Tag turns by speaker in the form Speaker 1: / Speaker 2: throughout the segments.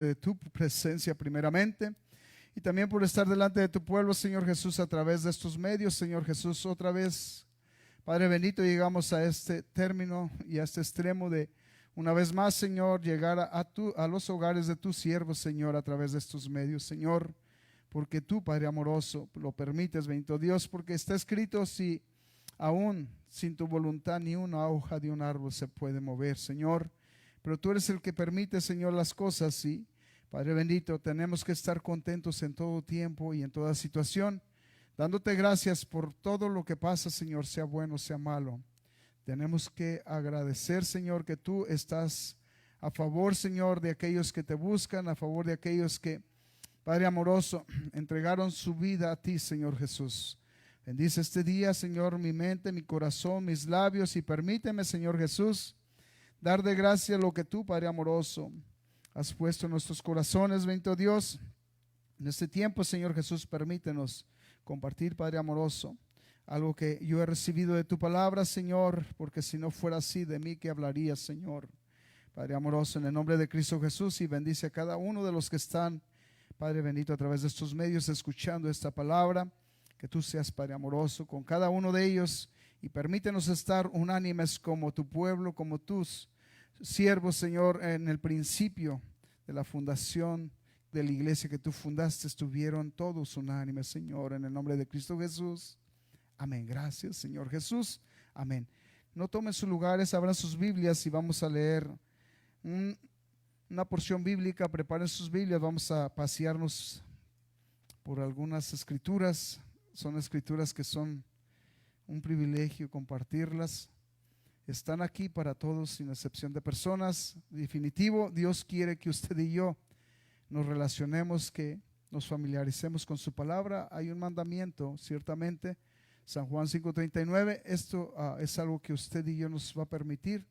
Speaker 1: de tu presencia primeramente y también por estar delante de tu pueblo, Señor Jesús, a través de estos medios, Señor Jesús. Otra vez, Padre bendito, llegamos a este término y a este extremo de una vez más, Señor, llegar a los hogares de tus siervos, Señor, a través de estos medios, Señor, porque tú, Padre amoroso, lo permites, bendito Dios, porque está escrito: si aún sin tu voluntad ni una hoja de un árbol se puede mover, Señor, pero tú eres el que permite, Señor, las cosas. Y Padre bendito, tenemos que estar contentos en todo tiempo y en toda situación, dándote gracias por todo lo que pasa, Señor, sea bueno, sea malo. Tenemos que agradecer, Señor, que tú estás a favor, Señor, de aquellos que te buscan, a favor de aquellos que, Padre amoroso, entregaron su vida a ti, Señor Jesús. Bendice este día, Señor, mi mente, mi corazón, mis labios, y permíteme, Señor Jesús, dar de gracia lo que tú, Padre amoroso, has puesto en nuestros corazones, bendito Dios. En este tiempo, Señor Jesús, permítenos compartir, Padre amoroso, algo que yo he recibido de tu palabra, Señor, porque si no fuera así, de mí que hablaría, Señor. Padre amoroso, en el nombre de Cristo Jesús, y bendice a cada uno de los que están, Padre bendito, a través de estos medios escuchando esta palabra. Que tú seas, Padre amoroso, con cada uno de ellos, y permítenos estar unánimes como tu pueblo, como tus siervos, Señor. En el principio de la fundación de la iglesia que tú fundaste, estuvieron todos unánimes, Señor, en el nombre de Cristo Jesús. Amén. Gracias, Señor Jesús. Amén. No tomen sus lugares, abran sus Biblias y vamos a leer una porción bíblica. Preparen sus Biblias, vamos a pasearnos por algunas escrituras. Son escrituras que son un privilegio compartirlas. Están aquí para todos, sin excepción de personas. Definitivo, Dios quiere que usted y yo nos relacionemos, que nos familiaricemos con su palabra. Hay un mandamiento, ciertamente, San Juan 5:39. Esto es algo que usted y yo nos va a permitir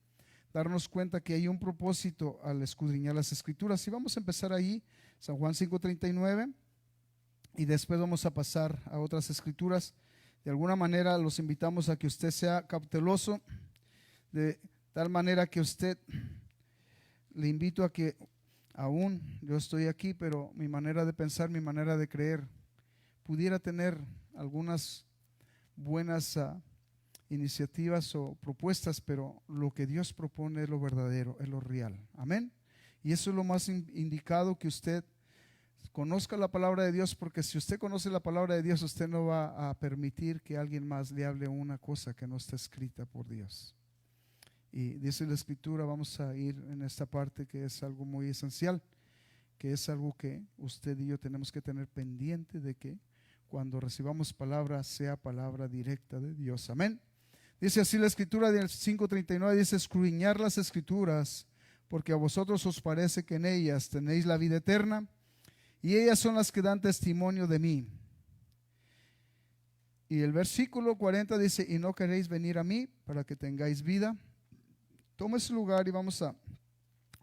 Speaker 1: darnos cuenta que hay un propósito al escudriñar las escrituras. Y vamos a empezar ahí, San Juan 5:39. Y después vamos a pasar a otras escrituras. De alguna manera los invitamos a que usted sea cauteloso, de tal manera que usted, le invito a que, aún yo estoy aquí, pero mi manera de pensar, mi manera de creer, pudiera tener algunas buenas iniciativas o propuestas, pero lo que Dios propone es lo verdadero, es lo real. Amén. Y eso es lo más indicado, que usted conozca la palabra de Dios, porque si usted conoce la palabra de Dios, usted no va a permitir que alguien más le hable una cosa que no está escrita por Dios. Y dice la escritura, vamos a ir en esta parte que es algo muy esencial, que es algo que usted y yo tenemos que tener pendiente de que cuando recibamos palabra sea palabra directa de Dios. Amén. Dice así la escritura del 5:39, dice: escudriñar las escrituras, porque a vosotros os parece que en ellas tenéis la vida eterna, y ellas son las que dan testimonio de mí. Y el versículo 40 dice: y no queréis venir a mí para que tengáis vida. Tome su lugar y vamos a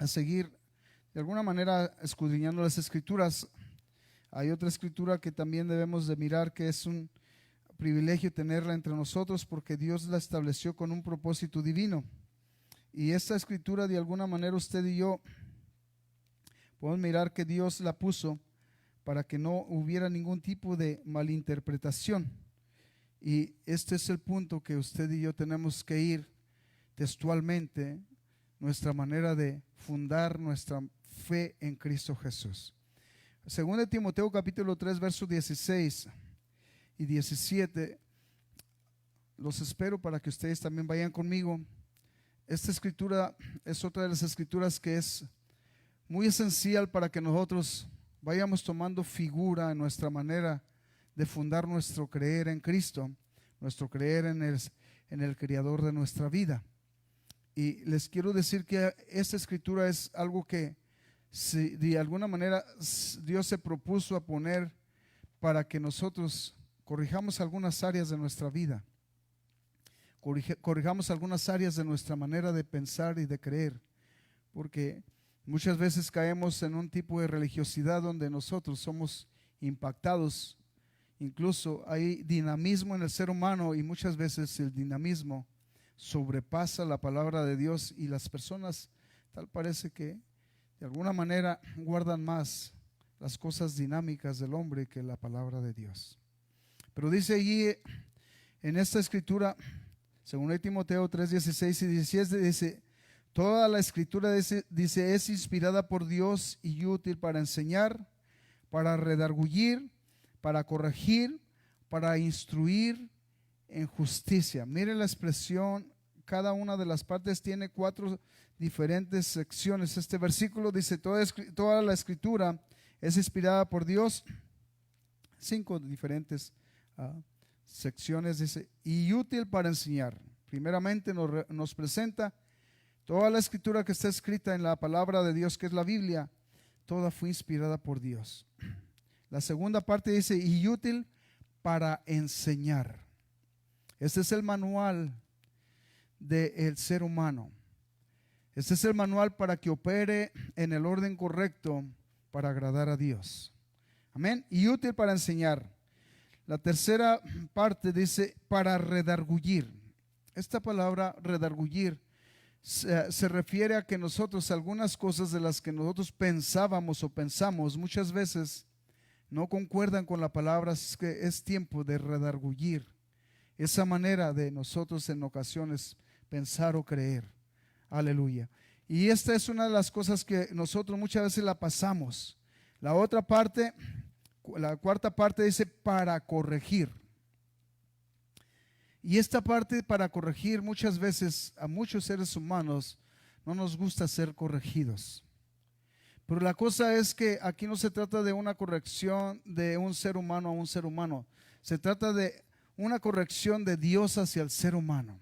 Speaker 1: seguir de alguna manera escudriñando las escrituras. Hay otra escritura que también debemos de mirar, que es un privilegio tenerla entre nosotros, porque Dios la estableció con un propósito divino. Y esta escritura, de alguna manera, usted y yo podemos mirar que Dios la puso para que no hubiera ningún tipo de malinterpretación. Y este es el punto que usted y yo tenemos que ir textualmente, nuestra manera de fundar nuestra fe en Cristo Jesús. Según de Timoteo capítulo 3, versos 16 y 17, los espero para que ustedes también vayan conmigo. Esta escritura es otra de las escrituras que es muy esencial para que nosotros vayamos tomando figura en nuestra manera de fundar nuestro creer en Cristo, nuestro creer en el Creador de nuestra vida. Y les quiero decir que esta escritura es algo que, si de alguna manera Dios se propuso a poner para que nosotros corrijamos algunas áreas de nuestra vida, corrijamos algunas áreas de nuestra manera de pensar y de creer, porque muchas veces caemos en un tipo de religiosidad donde nosotros somos impactados. Incluso hay dinamismo en el ser humano, y muchas veces el dinamismo sobrepasa la palabra de Dios, y las personas tal parece que de alguna manera guardan más las cosas dinámicas del hombre que la palabra de Dios. Pero dice allí en esta escritura, según Timoteo 3, 16 y 17, dice: toda la escritura, dice, es inspirada por Dios y útil para enseñar, para redarguir, para corregir, para instruir en justicia. Mire la expresión, cada una de las partes tiene 4 diferentes secciones. Este versículo dice: toda la escritura es inspirada por Dios. 5 diferentes secciones, dice, y útil para enseñar. Primeramente nos presenta toda la escritura que está escrita en la palabra de Dios, que es la Biblia, toda fue inspirada por Dios. La segunda parte dice: y útil para enseñar. Este es el manual del ser humano. Este es el manual para que opere en el orden correcto para agradar a Dios. Amén. Y útil para enseñar. La tercera parte dice: para redarguir. Esta palabra redarguir se refiere a que nosotros, algunas cosas de las que nosotros pensábamos o pensamos muchas veces no concuerdan con la palabra. Es que es tiempo de redarguir esa manera de nosotros en ocasiones pensar o creer. Aleluya. Y esta es una de las cosas que nosotros muchas veces la pasamos. La otra parte, la cuarta parte dice: para corregir. Y esta parte, para corregir, muchas veces a muchos seres humanos no nos gusta ser corregidos. Pero la cosa es que aquí no se trata de una corrección de un ser humano a un ser humano. Se trata de una corrección de Dios hacia el ser humano.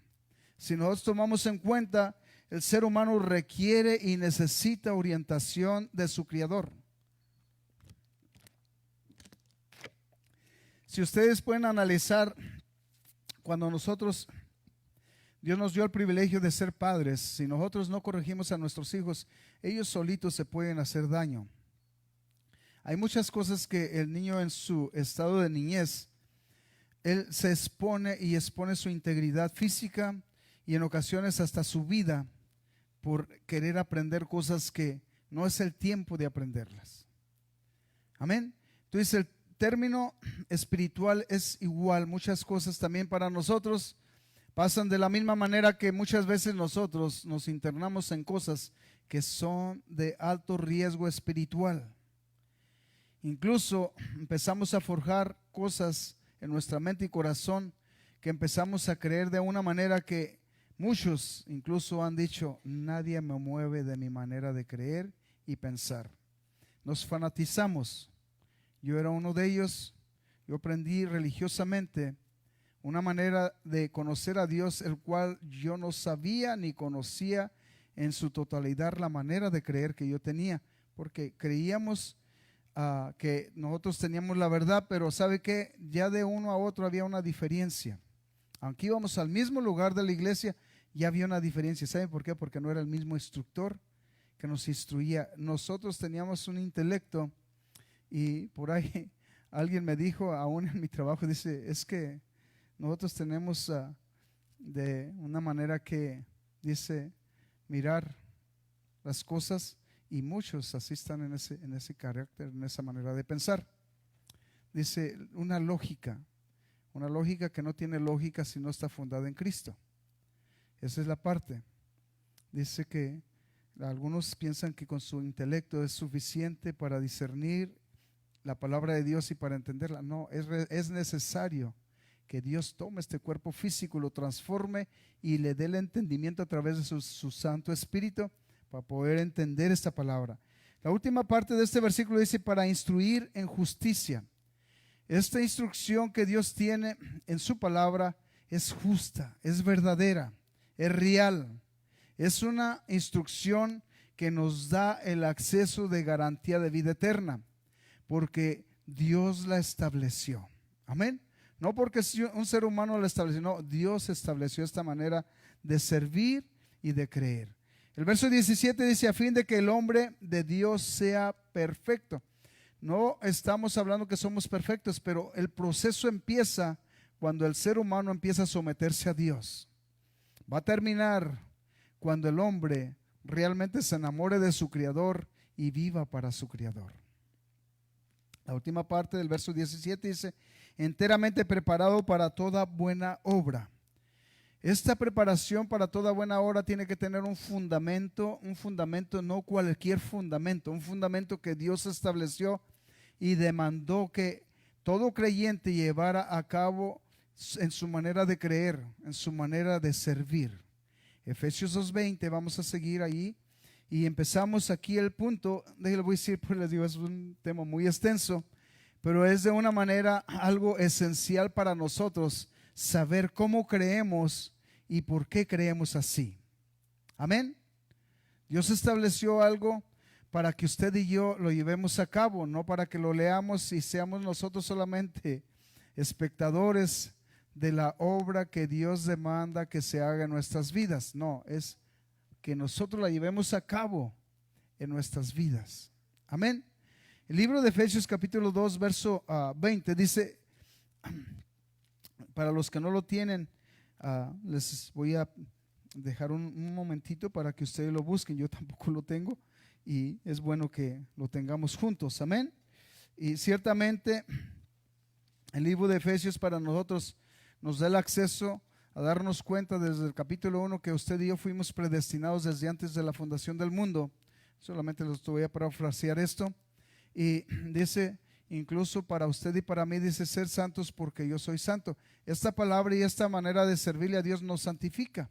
Speaker 1: Si nosotros tomamos en cuenta, el ser humano requiere y necesita orientación de su Creador. Si ustedes pueden analizar, cuando Dios nos dio el privilegio de ser padres, si nosotros no corregimos a nuestros hijos, ellos solitos se pueden hacer daño. Hay muchas cosas que el niño en su estado de niñez, él se expone y expone su integridad física y en ocasiones hasta su vida por querer aprender cosas que no es el tiempo de aprenderlas. Amén. Entonces el término espiritual es igual. Muchas cosas también para nosotros pasan de la misma manera que muchas veces nosotros nos internamos en cosas que son de alto riesgo espiritual. Incluso empezamos a forjar cosas en nuestra mente y corazón que empezamos a creer de una manera que muchos incluso han dicho: nadie me mueve de mi manera de creer y pensar. Nos fanatizamos. Yo era uno de ellos. Yo aprendí religiosamente una manera de conocer a Dios, el cual yo no sabía ni conocía en su totalidad la manera de creer que yo tenía, porque creíamos que nosotros teníamos la verdad, pero ¿sabe qué? Ya de uno a otro había una diferencia. Aunque íbamos al mismo lugar de la iglesia, ya había una diferencia. ¿Saben por qué? Porque no era el mismo instructor que nos instruía. Nosotros teníamos un intelecto, y por ahí alguien me dijo, aún en mi trabajo, dice: es que nosotros tenemos de una manera que, dice, mirar las cosas, y muchos así están en ese carácter, en esa manera de pensar. Dice, una lógica que no tiene lógica si no está fundada en Cristo. Esa es la parte. Dice que algunos piensan que con su intelecto es suficiente para discernir la palabra de Dios y para entenderla. No, es necesario que Dios tome este cuerpo físico, lo transforme y le dé el entendimiento a través de su Santo Espíritu para poder entender esta palabra. La última parte de este versículo dice: para instruir en justicia. Esta instrucción que Dios tiene en su palabra es justa, es verdadera, es real. Es una instrucción que nos da el acceso de garantía de vida eterna, porque Dios la estableció. Amén. No porque un ser humano la estableció, no, Dios estableció esta manera de servir y de creer. El verso 17 dice: a fin de que el hombre de Dios sea perfecto. No estamos hablando que somos perfectos, pero el proceso empieza cuando el ser humano empieza a someterse a Dios. Va a terminar cuando el hombre realmente se enamore de su Creador y viva para su Creador. La última parte del verso 17 dice, enteramente preparado para toda buena obra. Esta preparación para toda buena obra tiene que tener un fundamento, no cualquier fundamento, un fundamento que Dios estableció y demandó que todo creyente llevara a cabo en su manera de creer, en su manera de servir. Efesios 2:20, vamos a seguir ahí y empezamos aquí el punto. Les voy a decir, pues les digo, es un tema muy extenso, pero es de una manera algo esencial para nosotros saber cómo creemos y por qué creemos así. Amén. Dios estableció algo para que usted y yo lo llevemos a cabo, no para que lo leamos y seamos nosotros solamente espectadores de la obra que Dios demanda que se haga en nuestras vidas. No, es que nosotros la llevemos a cabo en nuestras vidas. Amén. El libro de Efesios capítulo 2 verso 20 dice, para los que no lo tienen, les voy a dejar un momentito para que ustedes lo busquen. Yo tampoco lo tengo y es bueno que lo tengamos juntos. Amén. Y ciertamente el libro de Efesios para nosotros nos da el acceso a darnos cuenta desde el capítulo 1 que usted y yo fuimos predestinados desde antes de la fundación del mundo. Solamente les voy a parafrasear esto. Y dice, incluso para usted y para mí, dice, ser santos porque yo soy santo. Esta palabra y esta manera de servirle a Dios nos santifica.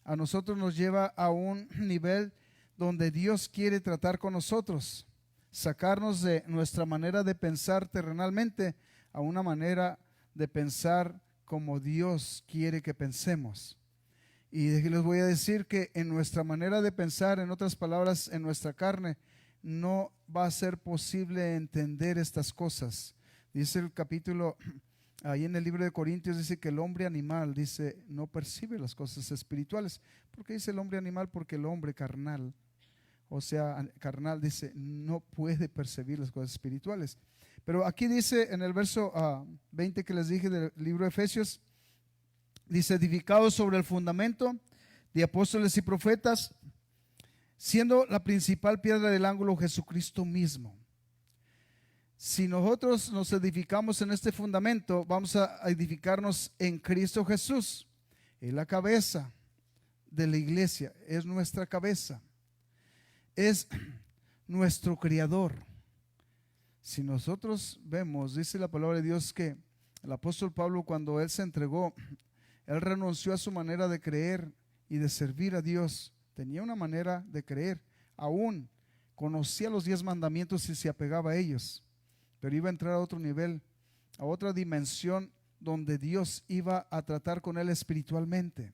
Speaker 1: A nosotros nos lleva a un nivel donde Dios quiere tratar con nosotros, sacarnos de nuestra manera de pensar terrenalmente a una manera de pensar como Dios quiere que pensemos. Y les voy a decir que en nuestra manera de pensar, en otras palabras, en nuestra carne, no va a ser posible entender estas cosas. Dice el capítulo, ahí en el libro de Corintios, dice que el hombre animal, dice, no percibe las cosas espirituales. ¿Por qué dice el hombre animal? Porque el hombre carnal, o sea, carnal, dice, no puede percibir las cosas espirituales. Pero aquí dice en el verso 20 que les dije del libro de Efesios, dice, edificados sobre el fundamento de apóstoles y profetas, siendo la principal piedra del ángulo Jesucristo mismo. Si nosotros nos edificamos en este fundamento, vamos a edificarnos en Cristo Jesús. Es la cabeza de la iglesia, es nuestra cabeza, es nuestro Creador. Si nosotros vemos, dice la palabra de Dios, que el apóstol Pablo, cuando él se entregó, él renunció a su manera de creer y de servir a Dios. Tenía una manera de creer, aún conocía los 10 mandamientos y se apegaba a ellos, pero iba a entrar a otro nivel, a otra dimensión donde Dios iba a tratar con él espiritualmente.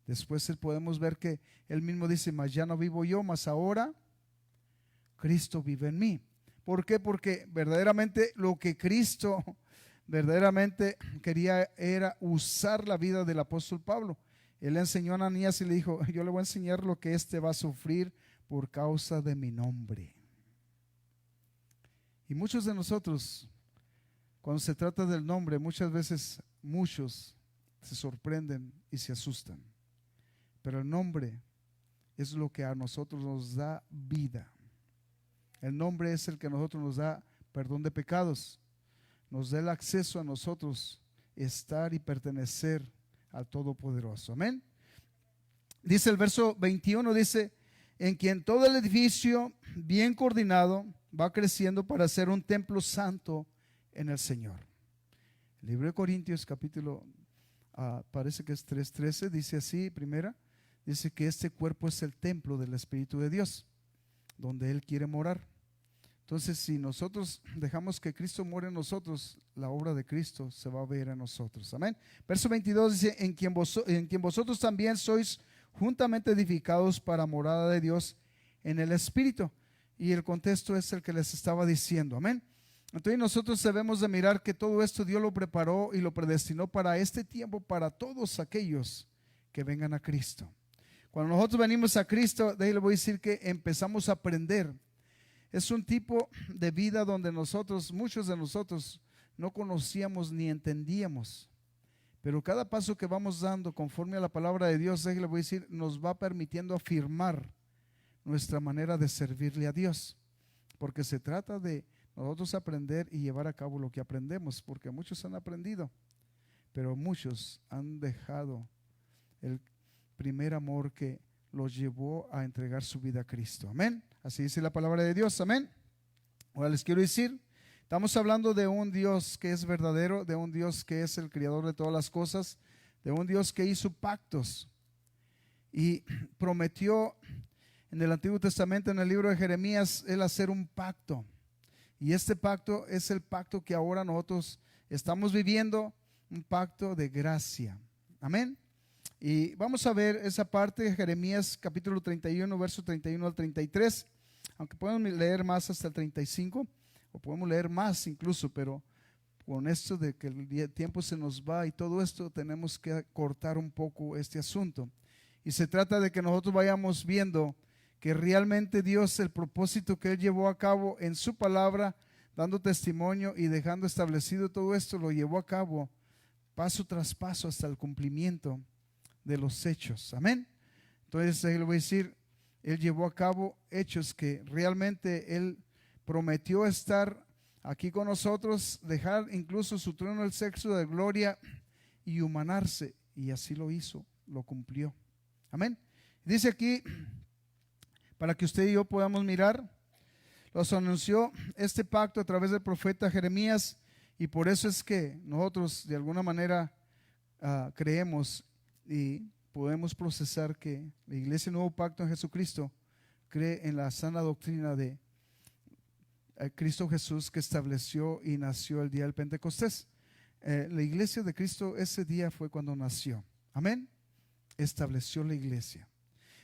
Speaker 1: Después podemos ver que él mismo dice, mas ya no vivo yo, mas ahora Cristo vive en mí. ¿Por qué? Porque verdaderamente lo que Cristo verdaderamente quería era usar la vida del apóstol Pablo. Él le enseñó a Ananías y le dijo, yo le voy a enseñar lo que éste va a sufrir por causa de mi nombre. Y muchos de nosotros, cuando se trata del nombre, muchas veces muchos se sorprenden y se asustan. Pero el nombre es lo que a nosotros nos da vida. El nombre es el que a nosotros nos da perdón de pecados, nos da el acceso a nosotros estar y pertenecer al Todopoderoso. Amén. Dice el verso 21, dice, en quien todo el edificio bien coordinado va creciendo para ser un templo santo en el Señor. El libro de Corintios capítulo, parece que es 3:13, dice así, primera, dice que este cuerpo es el templo del Espíritu de Dios, donde Él quiere morar. Entonces, si nosotros dejamos que Cristo muere en nosotros, la obra de Cristo se va a ver en nosotros. Amén. Verso 22 dice, en quien vosotros también sois juntamente edificados para morada de Dios en el Espíritu. Y el contexto es el que les estaba diciendo. Amén. Entonces nosotros debemos de mirar que todo esto Dios lo preparó y lo predestinó para este tiempo, para todos aquellos que vengan a Cristo. Cuando nosotros venimos a Cristo, de ahí le voy a decir que empezamos a aprender. Es un tipo de vida donde muchos de nosotros no conocíamos ni entendíamos, pero cada paso que vamos dando conforme a la palabra de Dios, le voy a decir, nos va permitiendo afirmar nuestra manera de servirle a Dios, porque se trata de nosotros aprender y llevar a cabo lo que aprendemos, porque muchos han aprendido, pero muchos han dejado el primer amor que los llevó a entregar su vida a Cristo. Amén. Así dice la palabra de Dios. Amén. Ahora les quiero decir, estamos hablando de un Dios que es verdadero, de un Dios que es el creador de todas las cosas, de un Dios que hizo pactos y prometió en el Antiguo Testamento, en el libro de Jeremías, él hacer un pacto. Y este pacto es el pacto que ahora nosotros estamos viviendo, un pacto de gracia. Amén. Y vamos a ver esa parte de Jeremías capítulo 31, verso 31 al 33, aunque podemos leer más hasta el 35, o podemos leer más incluso, pero con esto de que el tiempo se nos va y todo esto, tenemos que cortar un poco este asunto. Y se trata de que nosotros vayamos viendo que realmente Dios, el propósito que Él llevó a cabo en su palabra, dando testimonio y dejando establecido todo esto, lo llevó a cabo paso tras paso hasta el cumplimiento de los hechos. Amén. Entonces ahí le voy a decir, Él llevó a cabo hechos que realmente Él prometió estar aquí con nosotros, dejar incluso su trono del sexo de gloria y humanarse, y así lo hizo, lo cumplió. Amén. Dice aquí, para que usted y yo podamos mirar, los anunció este pacto a través del profeta Jeremías, y por eso es que nosotros de alguna manera creemos y podemos procesar que la Iglesia Nuevo Pacto en Jesucristo cree en la sana doctrina de Cristo Jesús, que estableció y nació el día del Pentecostés. La iglesia de Cristo ese día fue cuando nació. Amén. Estableció la iglesia.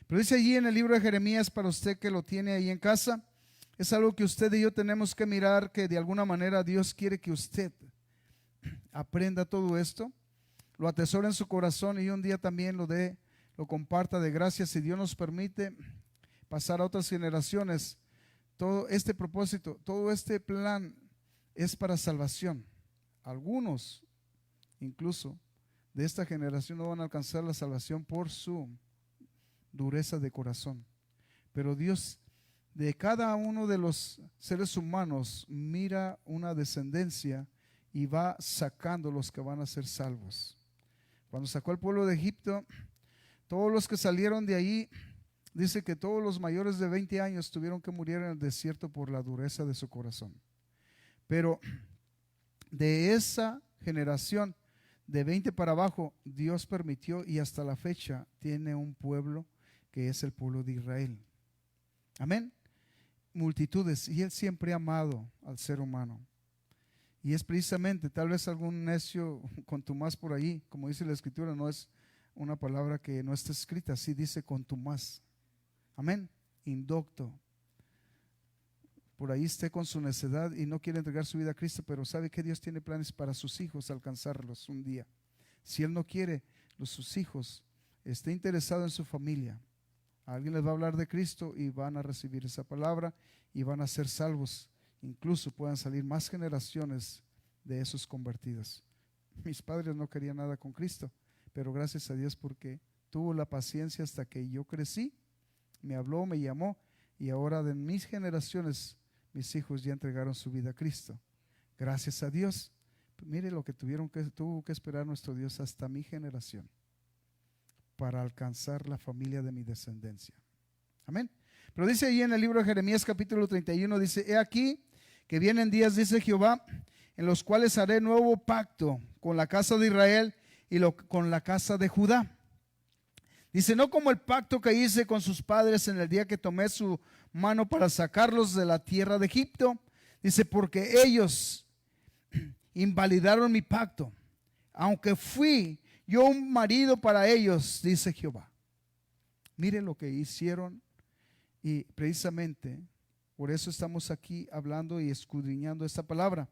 Speaker 1: Pero dice allí en el libro de Jeremías, para usted que lo tiene ahí en casa, es algo que usted y yo tenemos que mirar, que de alguna manera Dios quiere que usted aprenda todo esto, lo atesore en su corazón y un día también lo comparta de gracia, si Dios nos permite pasar a otras generaciones. Todo este propósito, todo este plan es para salvación. Algunos incluso de esta generación no van a alcanzar la salvación por su dureza de corazón, pero Dios de cada uno de los seres humanos mira una descendencia y va sacando los que van a ser salvos. Cuando sacó al pueblo de Egipto, todos los que salieron de ahí, dice que todos los mayores de 20 años tuvieron que morir en el desierto por la dureza de su corazón. Pero de esa generación de 20 para abajo, Dios permitió, y hasta la fecha tiene un pueblo que es el pueblo de Israel. Amén. Multitudes, y Él siempre ha amado al ser humano. Y es precisamente, tal vez algún necio contumaz por ahí, como dice la Escritura, no es una palabra que no está escrita, así dice contumaz. Amén. Indocto. Por ahí esté con su necedad y no quiere entregar su vida a Cristo, pero sabe que Dios tiene planes para sus hijos, alcanzarlos un día. Si Él no quiere, sus hijos, esté interesado en su familia, alguien les va a hablar de Cristo y van a recibir esa palabra y van a ser salvos. Incluso puedan salir más generaciones de esos convertidos. Mis padres no querían nada con Cristo, pero gracias a Dios porque tuvo la paciencia hasta que yo crecí, me habló, me llamó, y ahora de mis generaciones mis hijos ya entregaron su vida a Cristo. Gracias a Dios. Mire lo que tuvo que esperar nuestro Dios hasta mi generación para alcanzar la familia de mi descendencia. Amén. Pero dice ahí en el libro de Jeremías capítulo 31, dice: he aquí que vienen días, dice Jehová, en los cuales haré nuevo pacto con la casa de Israel y con la casa de Judá. Dice: no como el pacto que hice con sus padres en el día que tomé su mano para sacarlos de la tierra de Egipto. Dice: porque ellos invalidaron mi pacto, aunque fui yo un marido para ellos, dice Jehová. Mire lo que hicieron, y precisamente por eso estamos aquí hablando y escudriñando esta palabra.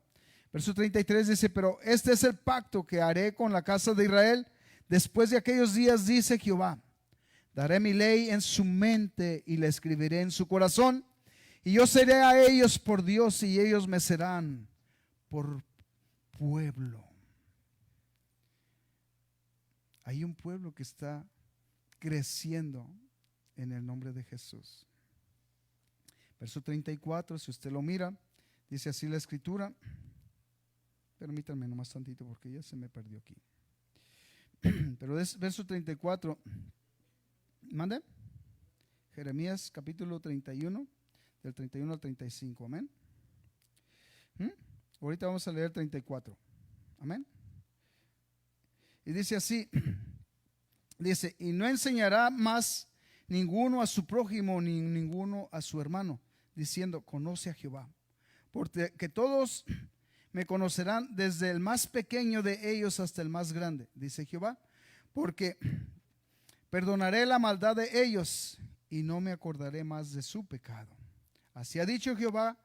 Speaker 1: Verso 33 dice: pero este es el pacto que haré con la casa de Israel después de aquellos días, dice Jehová. Daré mi ley en su mente y la escribiré en su corazón, y yo seré a ellos por Dios y ellos me serán por pueblo. Hay un pueblo que está creciendo en el nombre de Jesús. Verso 34, si usted lo mira, dice así la escritura. Permítanme nomás tantito porque ya se me perdió aquí. Pero es verso 34. ¿Mande? Jeremías capítulo 31, del 31 al 35. Amén. Ahorita vamos a leer 34. Amén. Y dice así. Dice, y no enseñará más ninguno a su prójimo ni ninguno a su hermano, diciendo, conoce a Jehová. Porque todos me conocerán desde el más pequeño de ellos hasta el más grande, dice Jehová, porque perdonaré la maldad de ellos y no me acordaré más de su pecado. Así ha dicho Jehová,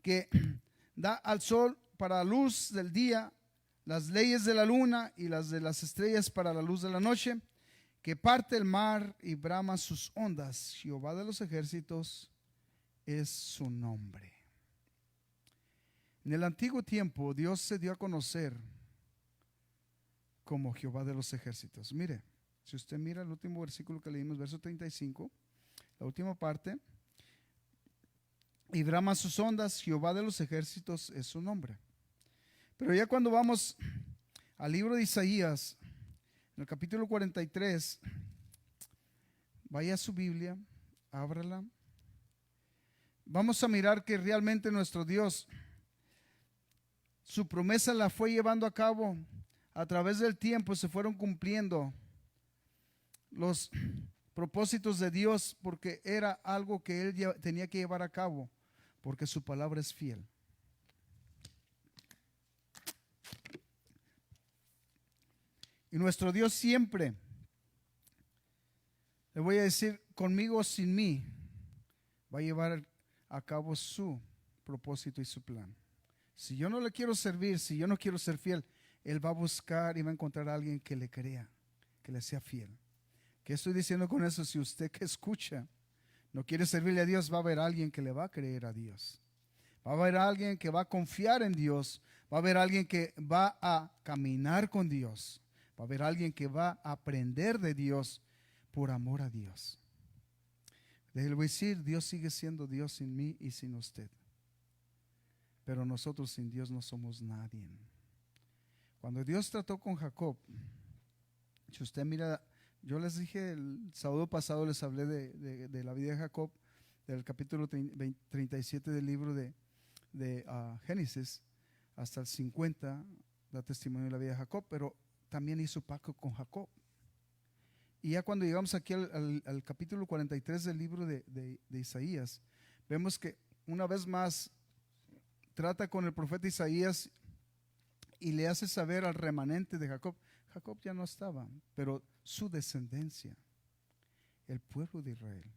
Speaker 1: que da al sol para la luz del día, las leyes de la luna y las de las estrellas para la luz de la noche, que parte el mar y brama sus ondas. Jehová de los ejércitos es su nombre. En el antiguo tiempo Dios se dio a conocer como Jehová de los ejércitos. Mire, si usted mira el último versículo que leímos, verso 35, la última parte, y brama sus ondas, Jehová de los ejércitos es su nombre. Pero ya cuando vamos al libro de Isaías, en el capítulo 43, vaya a su Biblia, ábrala. Vamos a mirar que realmente nuestro Dios, su promesa la fue llevando a cabo a través del tiempo. Se fueron cumpliendo los propósitos de Dios porque era algo que Él tenía que llevar a cabo, porque su palabra es fiel. Y nuestro Dios siempre, le voy a decir, conmigo o sin mí, va a llevar a cabo su propósito y su plan. Si yo no le quiero servir, si yo no quiero ser fiel, Él va a buscar y va a encontrar a alguien que le crea, que le sea fiel. ¿Qué estoy diciendo con eso? Si usted que escucha no quiere servirle a Dios, va a haber alguien que le va a creer a Dios. Va a haber alguien que va a confiar en Dios. Va a haber alguien que va a caminar con Dios. Va a haber alguien que va a aprender de Dios por amor a Dios. Le voy a decir, Dios sigue siendo Dios sin mí y sin usted. Pero nosotros sin Dios no somos nadie. Cuando Dios trató con Jacob, si usted mira, yo les dije el sábado pasado, les hablé de la vida de Jacob, del capítulo 37 del libro de Génesis hasta el 50, da testimonio de la vida de Jacob, pero también hizo pacto con Jacob. Y ya cuando llegamos aquí al capítulo 43 del libro de Isaías, vemos que una vez más trata con el profeta Isaías y le hace saber al remanente de Jacob. Jacob ya no estaba, pero su descendencia, el pueblo de Israel.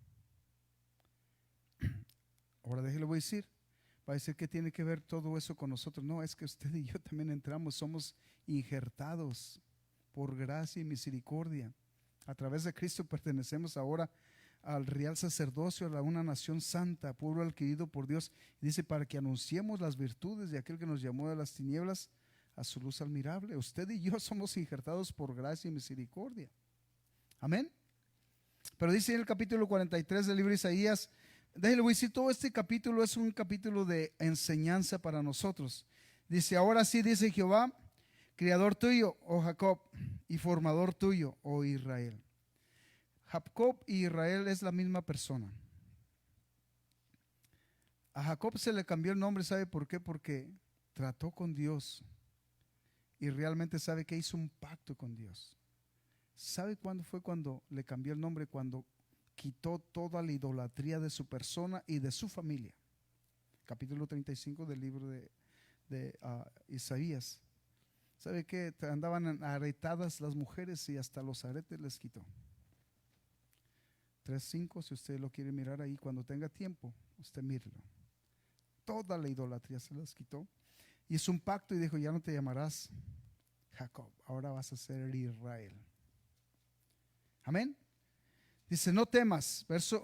Speaker 1: Ahora déjelo, voy a decir. Va a decir que tiene que ver todo eso con nosotros. No, es que usted y yo también entramos, somos injertados por gracia y misericordia. A través de Cristo pertenecemos ahora al real sacerdocio, a una nación santa, pueblo adquirido por Dios. Dice, para que anunciemos las virtudes de aquel que nos llamó de las tinieblas a su luz admirable. Usted y yo somos injertados por gracia y misericordia. Amén. Pero dice en el capítulo 43 del libro de Isaías, déjale, voy a decir, todo este capítulo es un capítulo de enseñanza para nosotros. Dice, ahora sí, dice Jehová, criador tuyo, oh Jacob, y formador tuyo, oh Israel. Jacob y Israel es la misma persona. A Jacob se le cambió el nombre, ¿sabe por qué? Porque trató con Dios y realmente sabe que hizo un pacto con Dios. ¿Sabe cuándo fue cuando le cambió el nombre? Cuando quitó toda la idolatría de su persona y de su familia. Capítulo 35 del libro de Isaías. ¿Sabe qué? Andaban aretadas las mujeres y hasta los aretes les quitó. 3:5, si usted lo quiere mirar ahí, cuando tenga tiempo, usted mírelo. Toda la idolatría se las quitó. Hizo un pacto y dijo, ya no te llamarás Jacob, ahora vas a ser Israel. Amén. Dice, no temas, verso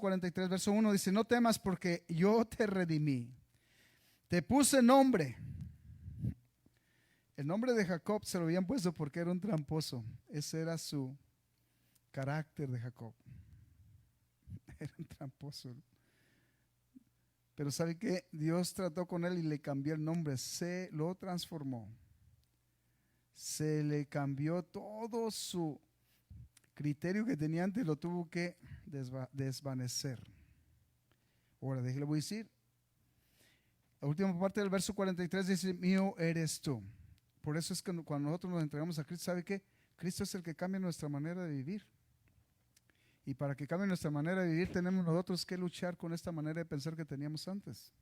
Speaker 1: 43, verso 1, dice, no temas porque yo te redimí. Te puse nombre. El nombre de Jacob se lo habían puesto porque era un tramposo. Ese era su carácter de Jacob. Era un tramposo. Pero ¿sabe qué? Dios trató con él y le cambió el nombre, se lo transformó. Se le cambió todo su criterio que tenía antes, lo tuvo que desvanecer. Ahora, déjale, voy a decir. La última parte del verso 43 dice, mío eres tú. Por eso es que cuando nosotros nos entregamos a Cristo, ¿sabe qué? Cristo es el que cambia nuestra manera de vivir. Y para que cambie nuestra manera de vivir, tenemos nosotros que luchar con esta manera de pensar que teníamos antes.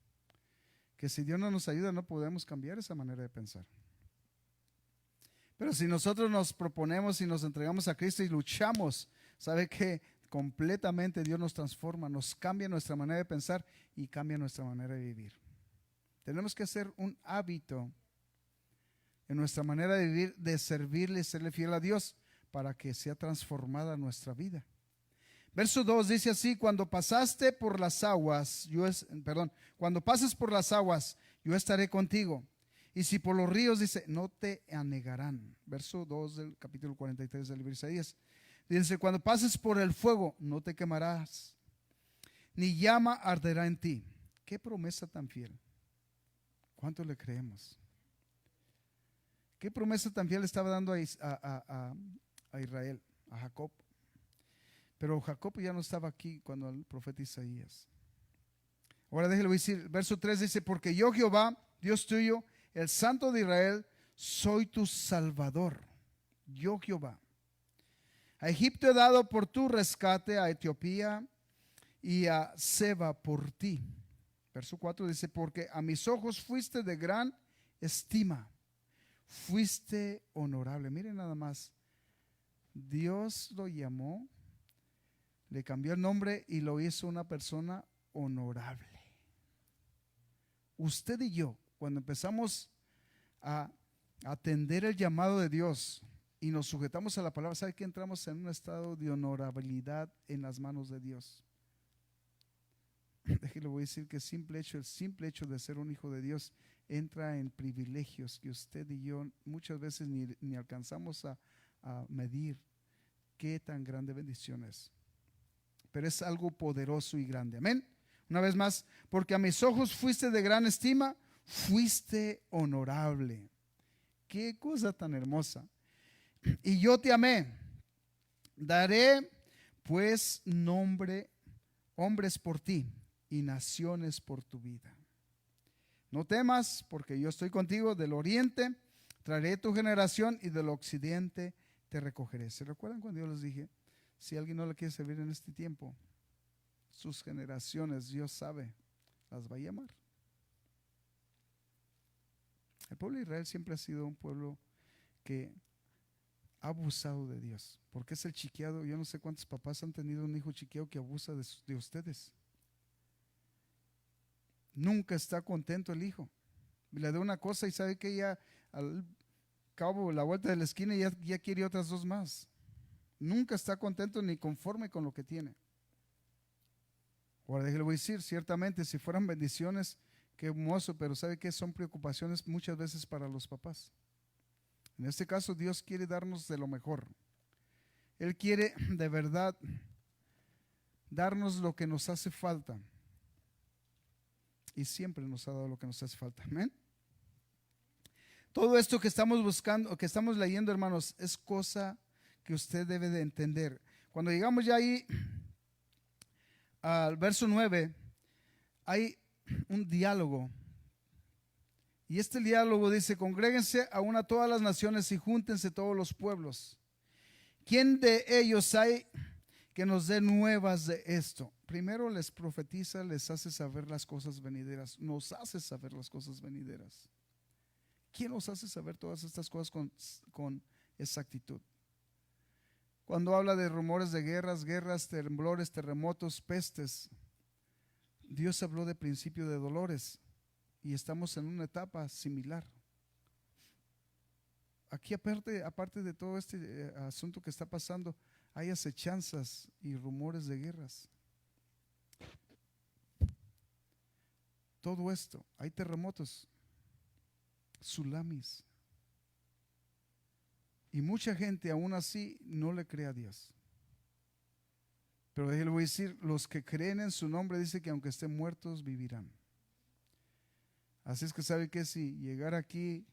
Speaker 1: Que si Dios no nos ayuda, no podemos cambiar esa manera de pensar. Pero si nosotros nos proponemos y nos entregamos a Cristo y luchamos, ¿sabe qué? Completamente Dios nos transforma, nos cambia nuestra manera de pensar y cambia nuestra manera de vivir. Tenemos que hacer un hábito en nuestra manera de vivir, de servirle y serle fiel a Dios para que sea transformada nuestra vida. Verso 2 dice así, cuando pasaste por las aguas, cuando pases por las aguas, yo estaré contigo. Y si por los ríos, dice, no te anegarán. Verso 2 del capítulo 43 del libro de Isaías. Dice, cuando pases por el fuego, no te quemarás, ni llama arderá en ti. Qué promesa tan fiel. ¿Cuánto le creemos? ¿Qué promesa tan fiel estaba dando a Israel, a Jacob? Pero Jacob ya no estaba aquí cuando el profeta Isaías. Ahora déjelo decir, verso 3 dice, porque yo Jehová, Dios tuyo, el Santo de Israel, soy tu Salvador. Yo Jehová. A Egipto he dado por tu rescate, a Etiopía y a Seba por ti. Verso 4 dice, porque a mis ojos fuiste de gran estima, fuiste honorable. Miren nada más, Dios lo llamó, le cambió el nombre y lo hizo una persona honorable. Usted y yo, cuando empezamos a atender el llamado de Dios y nos sujetamos a la palabra, ¿sabe que entramos en un estado de honorabilidad en las manos de Dios? Déjelo, voy a decir que el simple hecho de ser un hijo de Dios entra en privilegios que usted y yo muchas veces ni alcanzamos a medir qué tan grande bendición es. Pero es algo poderoso y grande. Amén. Una vez más, porque a mis ojos fuiste de gran estima, fuiste honorable. Qué cosa tan hermosa. Y yo te amé. Daré pues hombres por ti y naciones por tu vida. No temas, porque yo estoy contigo. Del oriente traeré tu generación y del occidente te recogeré. ¿Se recuerdan cuando yo les dije? Si alguien no le quiere servir en este tiempo, sus generaciones, Dios sabe, las va a llamar. El pueblo de Israel siempre ha sido un pueblo que ha abusado de Dios, porque es el chiqueado. Yo no sé cuántos papás han tenido un hijo chiqueado que abusa de ustedes. Nunca está contento el hijo. Le da una cosa y sabe que ya al cabo, la vuelta de la esquina, ya quiere otras dos más. Nunca está contento ni conforme con lo que tiene. Ahora déjale, voy a decir, ciertamente si fueran bendiciones, qué hermoso, pero ¿sabe qué? Son preocupaciones muchas veces para los papás. En este caso, Dios quiere darnos de lo mejor. Él quiere de verdad darnos lo que nos hace falta. Y siempre nos ha dado lo que nos hace falta. Amén. Todo esto que estamos buscando, que estamos leyendo, hermanos, es cosa que usted debe de entender. Cuando llegamos ya ahí al verso 9, hay un diálogo. Y este diálogo dice, congréguense aún a todas las naciones y júntense todos los pueblos. ¿Quién de ellos hay que nos dé nuevas de esto? Primero les profetiza, les hace saber las cosas venideras, nos hace saber las cosas venideras. ¿Quién nos hace saber todas estas cosas con exactitud? Cuando habla de rumores de guerras, temblores, terremotos, pestes, Dios habló de principio de dolores y estamos en una etapa similar. Aquí aparte de todo este asunto que está pasando, hay acechanzas y rumores de guerras. Todo esto, hay terremotos, tsunamis. Y mucha gente aún así no le cree a Dios. Pero le voy a decir, los que creen en su nombre dice que aunque estén muertos vivirán. Así es que sabe que si llegar aquí,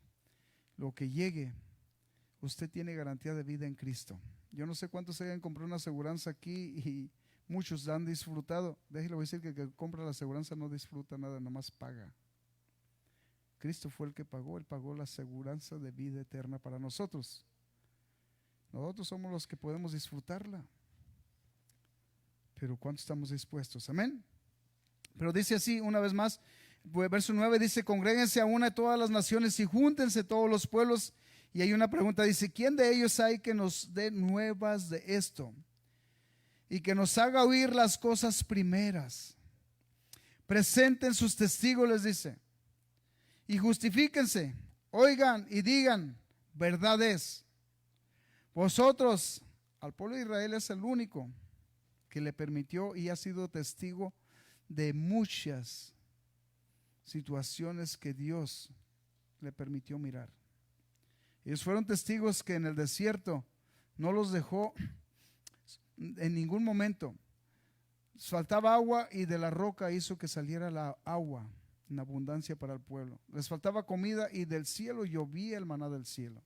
Speaker 1: lo que llegue, usted tiene garantía de vida en Cristo. Yo no sé cuántos hayan comprado una aseguranza aquí y muchos la han disfrutado. Déjelo decir que el que compra la aseguranza no disfruta nada, nomás paga. Cristo fue el que pagó, Él pagó la aseguranza de vida eterna para nosotros. Nosotros somos los que podemos disfrutarla. Pero ¿cuánto estamos dispuestos? Amén. Pero dice así, una vez más, verso 9 dice: congréguense a una de todas las naciones y júntense todos los pueblos. Y hay una pregunta, dice: ¿quién de ellos hay que nos dé nuevas de esto? Y que nos haga oír las cosas primeras. Presenten sus testigos, les dice, y justifíquense, oigan y digan: verdad es. Vosotros, al pueblo de Israel es el único que le permitió y ha sido testigo de muchas situaciones que Dios le permitió mirar. Ellos fueron testigos que en el desierto no los dejó en ningún momento. Faltaba agua y de la roca hizo que saliera la agua en abundancia para el pueblo. Les faltaba comida y del cielo llovía el maná del cielo.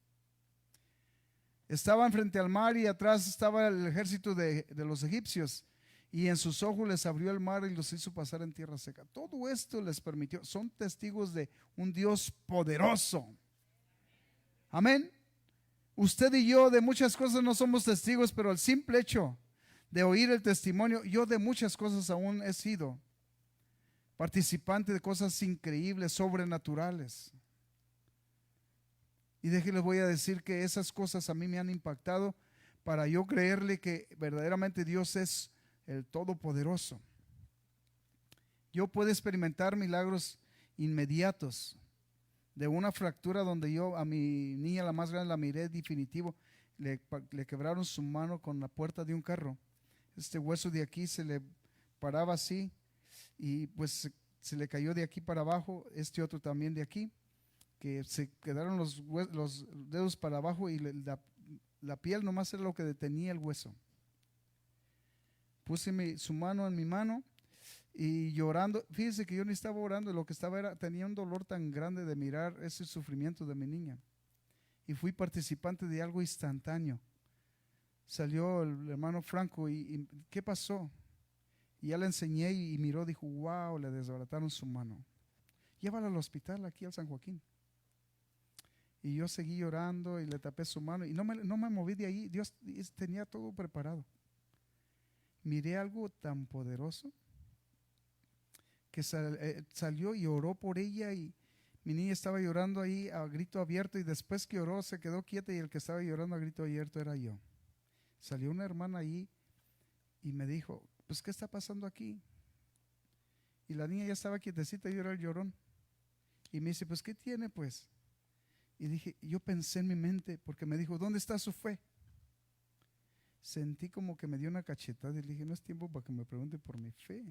Speaker 1: Estaban frente al mar y atrás estaba el ejército de los egipcios, y en sus ojos les abrió el mar y los hizo pasar en tierra seca. Todo esto les permitió. Son testigos de un Dios poderoso. Amén. Usted y yo de muchas cosas no somos testigos, pero el simple hecho de oír el testimonio, yo de muchas cosas aún he sido participante de cosas increíbles, sobrenaturales. Y déjenles, voy a decir que esas cosas a mí me han impactado para yo creerle que verdaderamente Dios es el Todopoderoso. Yo puedo experimentar milagros inmediatos. De una fractura donde yo a mi niña, la más grande, la miré definitivo, le quebraron su mano con la puerta de un carro. Este hueso de aquí se le paraba así y pues se le cayó de aquí para abajo, este otro también de aquí, que se quedaron los dedos para abajo y la piel nomás era lo que detenía el hueso. Puse su mano en mi mano y llorando. Fíjese que yo ni estaba orando, lo que estaba era, tenía un dolor tan grande de mirar ese sufrimiento de mi niña. Y fui participante de algo instantáneo. Salió el hermano Franco y ¿qué pasó? Y ya le enseñé y miró, dijo: wow, le desbarataron su mano. Llévala al hospital aquí al San Joaquín. Y yo seguí llorando y le tapé su mano y no me moví de ahí. Dios tenía todo preparado. Miré algo tan poderoso que salió y oró por ella, y mi niña estaba llorando ahí a grito abierto, y después que oró se quedó quieta, y el que estaba llorando a grito abierto era yo. Salió una hermana ahí y me dijo: pues ¿qué está pasando aquí? Y la niña ya estaba quietecita y yo era el llorón. Y me dice: pues ¿qué tiene pues? Y dije, yo pensé en mi mente, porque me dijo: ¿dónde está su fe? Sentí como que me dio una cachetada y le dije: no es tiempo para que me pregunte por mi fe,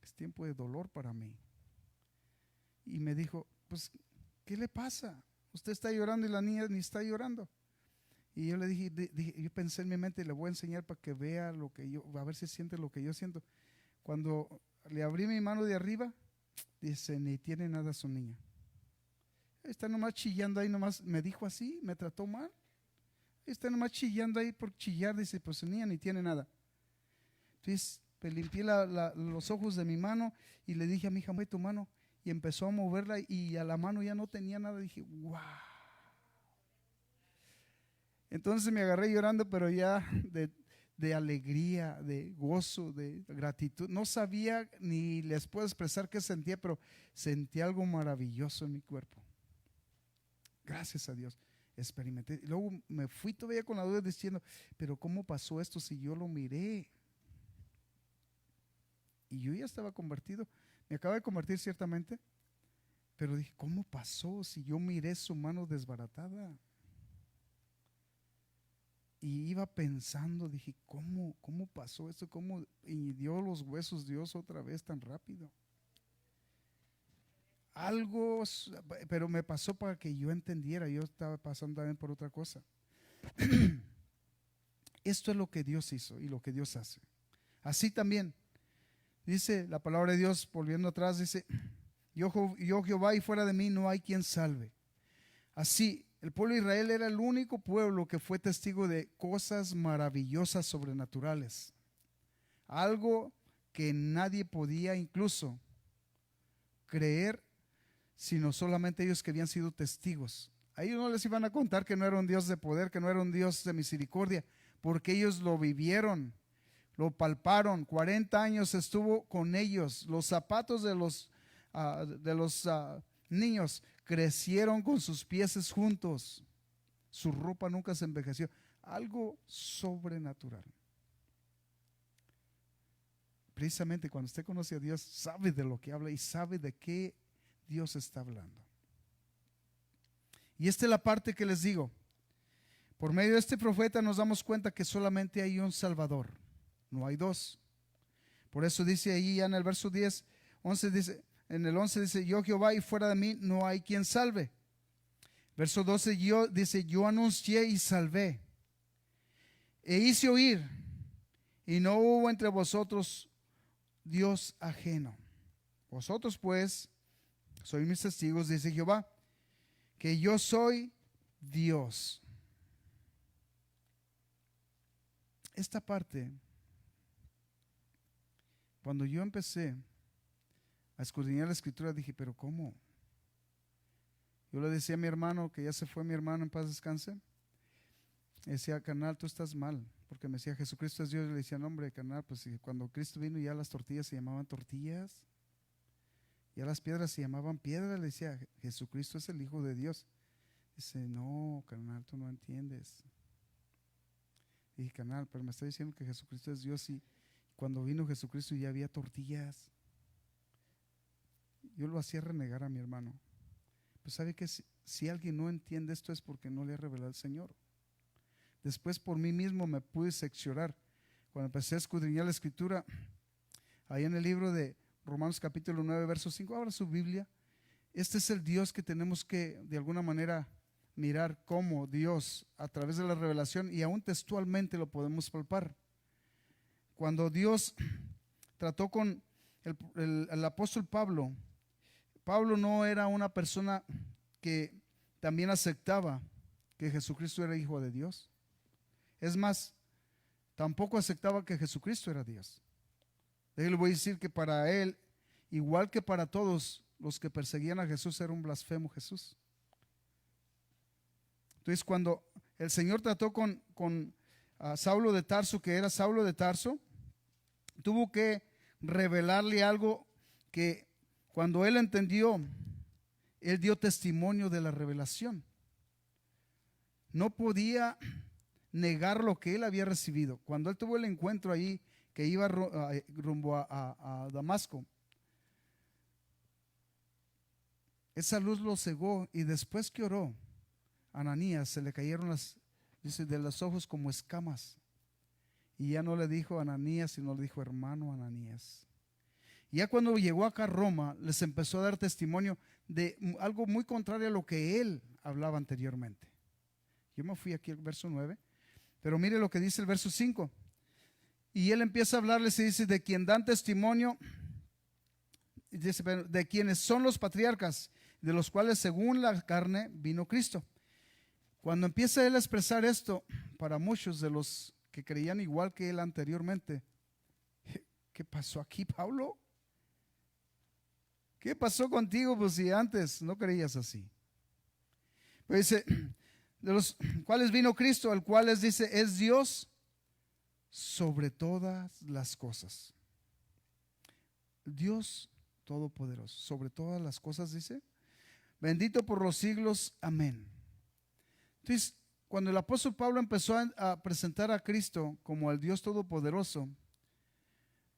Speaker 1: es tiempo de dolor para mí. Y me dijo: pues ¿qué le pasa? Usted está llorando y la niña ni está llorando. Y yo le dije, yo pensé en mi mente, le voy a enseñar para que vea lo que yo, a ver si siente lo que yo siento. Cuando le abrí mi mano de arriba, dice: ni tiene nada su niña. Está nomás chillando ahí, nomás me dijo así, me trató mal. Está nomás chillando ahí por chillar, dice: pues su niña ni tiene nada. Entonces pues, limpié los ojos de mi mano y le dije a mi hija: mueve tu mano. Y empezó a moverla y a la mano ya no tenía nada. Dije: wow. Entonces me agarré llorando, pero ya de alegría, de gozo, de gratitud. No sabía ni les puedo expresar qué sentía, pero sentí algo maravilloso en mi cuerpo. Gracias a Dios. Experimenté. Y luego me fui todavía con la duda diciendo: pero ¿cómo pasó esto si yo lo miré? Y yo ya estaba convertido. Me acaba de convertir ciertamente, pero dije: ¿cómo pasó si yo miré su mano desbaratada? Y iba pensando, dije: ¿cómo pasó esto? ¿Cómo dio los huesos Dios otra vez tan rápido? Algo, pero me pasó para que yo entendiera. Yo estaba pasando también por otra cosa. Esto es lo que Dios hizo y lo que Dios hace. Así también dice la palabra de Dios, volviendo atrás, dice: Yo Jehová, y fuera de mí no hay quien salve. Así, el pueblo de Israel era el único pueblo que fue testigo de cosas maravillosas sobrenaturales. Algo que nadie podía incluso creer, sino solamente ellos que habían sido testigos. A ellos no les iban a contar que no era un Dios de poder, que no era un Dios de misericordia, porque ellos lo vivieron, lo palparon. 40 años estuvo con ellos. Los zapatos de los niños crecieron con sus pies juntos. Su ropa nunca se envejeció. Algo sobrenatural. Precisamente cuando usted conoce a Dios, sabe de lo que habla y sabe de qué Dios está hablando. Y esta es la parte que les digo. Por medio de este profeta nos damos cuenta que solamente hay un Salvador, no hay dos. Por eso dice ahí ya en el verso 10, 11 dice, en el 11 dice, yo Jehová, y fuera de mí no hay quien salve. Verso 12 dice, yo anuncié y salvé, e hice oír, y no hubo entre vosotros Dios ajeno. Vosotros pues sois mis testigos, dice Jehová, que yo soy Dios. Esta parte, cuando yo empecé a escudriñar la escritura, dije, pero ¿cómo? Yo le decía a mi hermano, que ya se fue mi hermano, en paz descanse, decía, carnal, tú estás mal, porque me decía, Jesucristo es Dios. Y le decía, no, hombre, carnal, pues cuando Cristo vino ya las tortillas se llamaban tortillas, ya las piedras se llamaban piedras. Le decía, Jesucristo es el Hijo de Dios. Dice, no, carnal, tú no entiendes. Y dije, carnal, pero me está diciendo que Jesucristo es Dios, y cuando vino Jesucristo ya había tortillas. Yo lo hacía renegar a mi hermano. Pues sabe que si alguien no entiende esto es porque no le ha revelado el Señor. Después por mí mismo me pude seccionar. Cuando empecé a escudriñar la escritura, ahí en el libro de Romanos capítulo 9, verso 5, abra su Biblia. Este es el Dios que tenemos que de alguna manera mirar, cómo Dios a través de la revelación y aún textualmente lo podemos palpar. Cuando Dios trató con el apóstol Pablo, Pablo no era una persona que también aceptaba que Jesucristo era hijo de Dios. Es más, tampoco aceptaba que Jesucristo era Dios. Le voy a decir que para él, igual que para todos los que perseguían a Jesús, era un blasfemo Jesús. Entonces, cuando el Señor trató con Saulo de Tarso, que era Saulo de Tarso, tuvo que revelarle algo que cuando él entendió, él dio testimonio de la revelación. No podía negar lo que él había recibido. Cuando él tuvo el encuentro ahí, que iba rumbo a Damasco, esa luz lo cegó, y después que oró, Ananías se le cayeron de los ojos como escamas, y ya no le dijo Ananías, sino le dijo hermano Ananías. Y ya cuando llegó acá a Roma, les empezó a dar testimonio de algo muy contrario a lo que él hablaba anteriormente. Yo me fui aquí al verso 9, pero mire lo que dice el verso 5. Y él empieza a hablarles y dice, de quien dan testimonio, dice, de quienes son los patriarcas, de los cuales según la carne vino Cristo. Cuando empieza él a expresar esto, para muchos de los que creían igual que él anteriormente, ¿qué pasó aquí, Pablo? ¿Qué pasó contigo? Pues si antes no creías así. Pero dice, de los cuales vino Cristo, al cual les dice, es Dios sobre todas las cosas. Dios todopoderoso, sobre todas las cosas, dice, bendito por los siglos, amén. Entonces, cuando el apóstol Pablo empezó a presentar a Cristo como el Dios todopoderoso,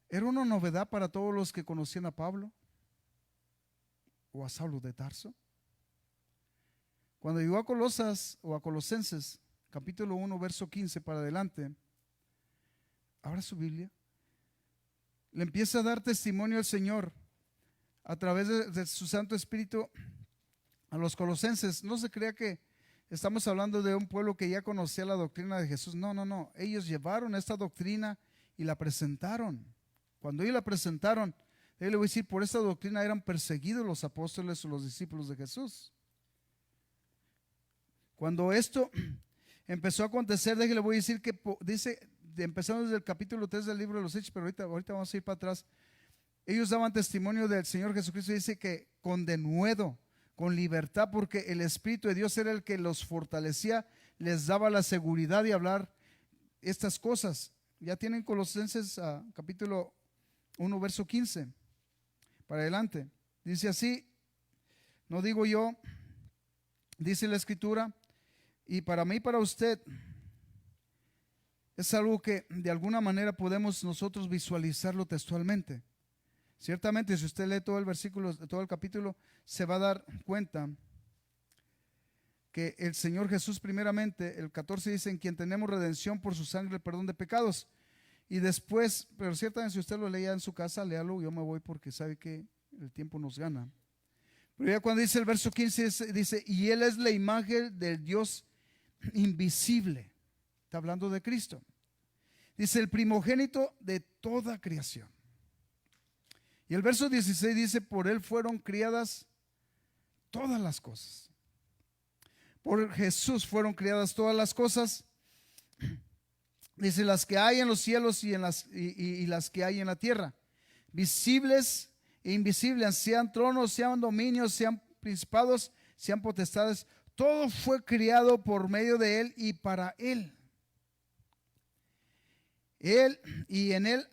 Speaker 1: era una novedad para todos los que conocían a Pablo o a Saulo de Tarso. Cuando llegó a Colosas o a Colosenses, capítulo 1, verso 15 para adelante, abra su Biblia, le empieza a dar testimonio al Señor a través de su Santo Espíritu a los colosenses. No se crea que estamos hablando de un pueblo que ya conocía la doctrina de Jesús. No, no, no. Ellos llevaron esta doctrina y la presentaron. Cuando ellos la presentaron, Yo le voy a decir, por esta doctrina eran perseguidos los apóstoles o los discípulos de Jesús. Cuando esto empezó a acontecer, déjale, voy a decir que dice, empezando desde el capítulo 3 del libro de los Hechos, pero ahorita vamos a ir para atrás. Ellos daban testimonio del Señor Jesucristo, y dice que con denuedo, con libertad, porque el Espíritu de Dios era el que los fortalecía, les daba la seguridad de hablar estas cosas. Ya tienen Colosenses capítulo 1, verso 15, para adelante. Dice así, no digo yo, dice la Escritura, y para mí, para usted, es algo que de alguna manera podemos nosotros visualizarlo textualmente. Ciertamente, si usted lee todo el versículo, todo el capítulo, se va a dar cuenta que el Señor Jesús, primeramente, el 14 dice, en quien tenemos redención por su sangre, el perdón de pecados. Y después, pero ciertamente si usted lo leía en su casa, léalo, yo me voy porque sabe que el tiempo nos gana. Pero ya cuando dice el verso 15, dice, y Él es la imagen del Dios invisible. Está hablando de Cristo. Dice, el primogénito de toda creación. Y el verso 16 dice, por Él fueron criadas todas las cosas. Por Jesús fueron criadas todas las cosas. Dice, las que hay en los cielos y las que hay en la tierra, visibles e invisibles, sean tronos, sean dominios, sean principados, sean potestades, todo fue criado por medio de Él y para Él. Él y en Él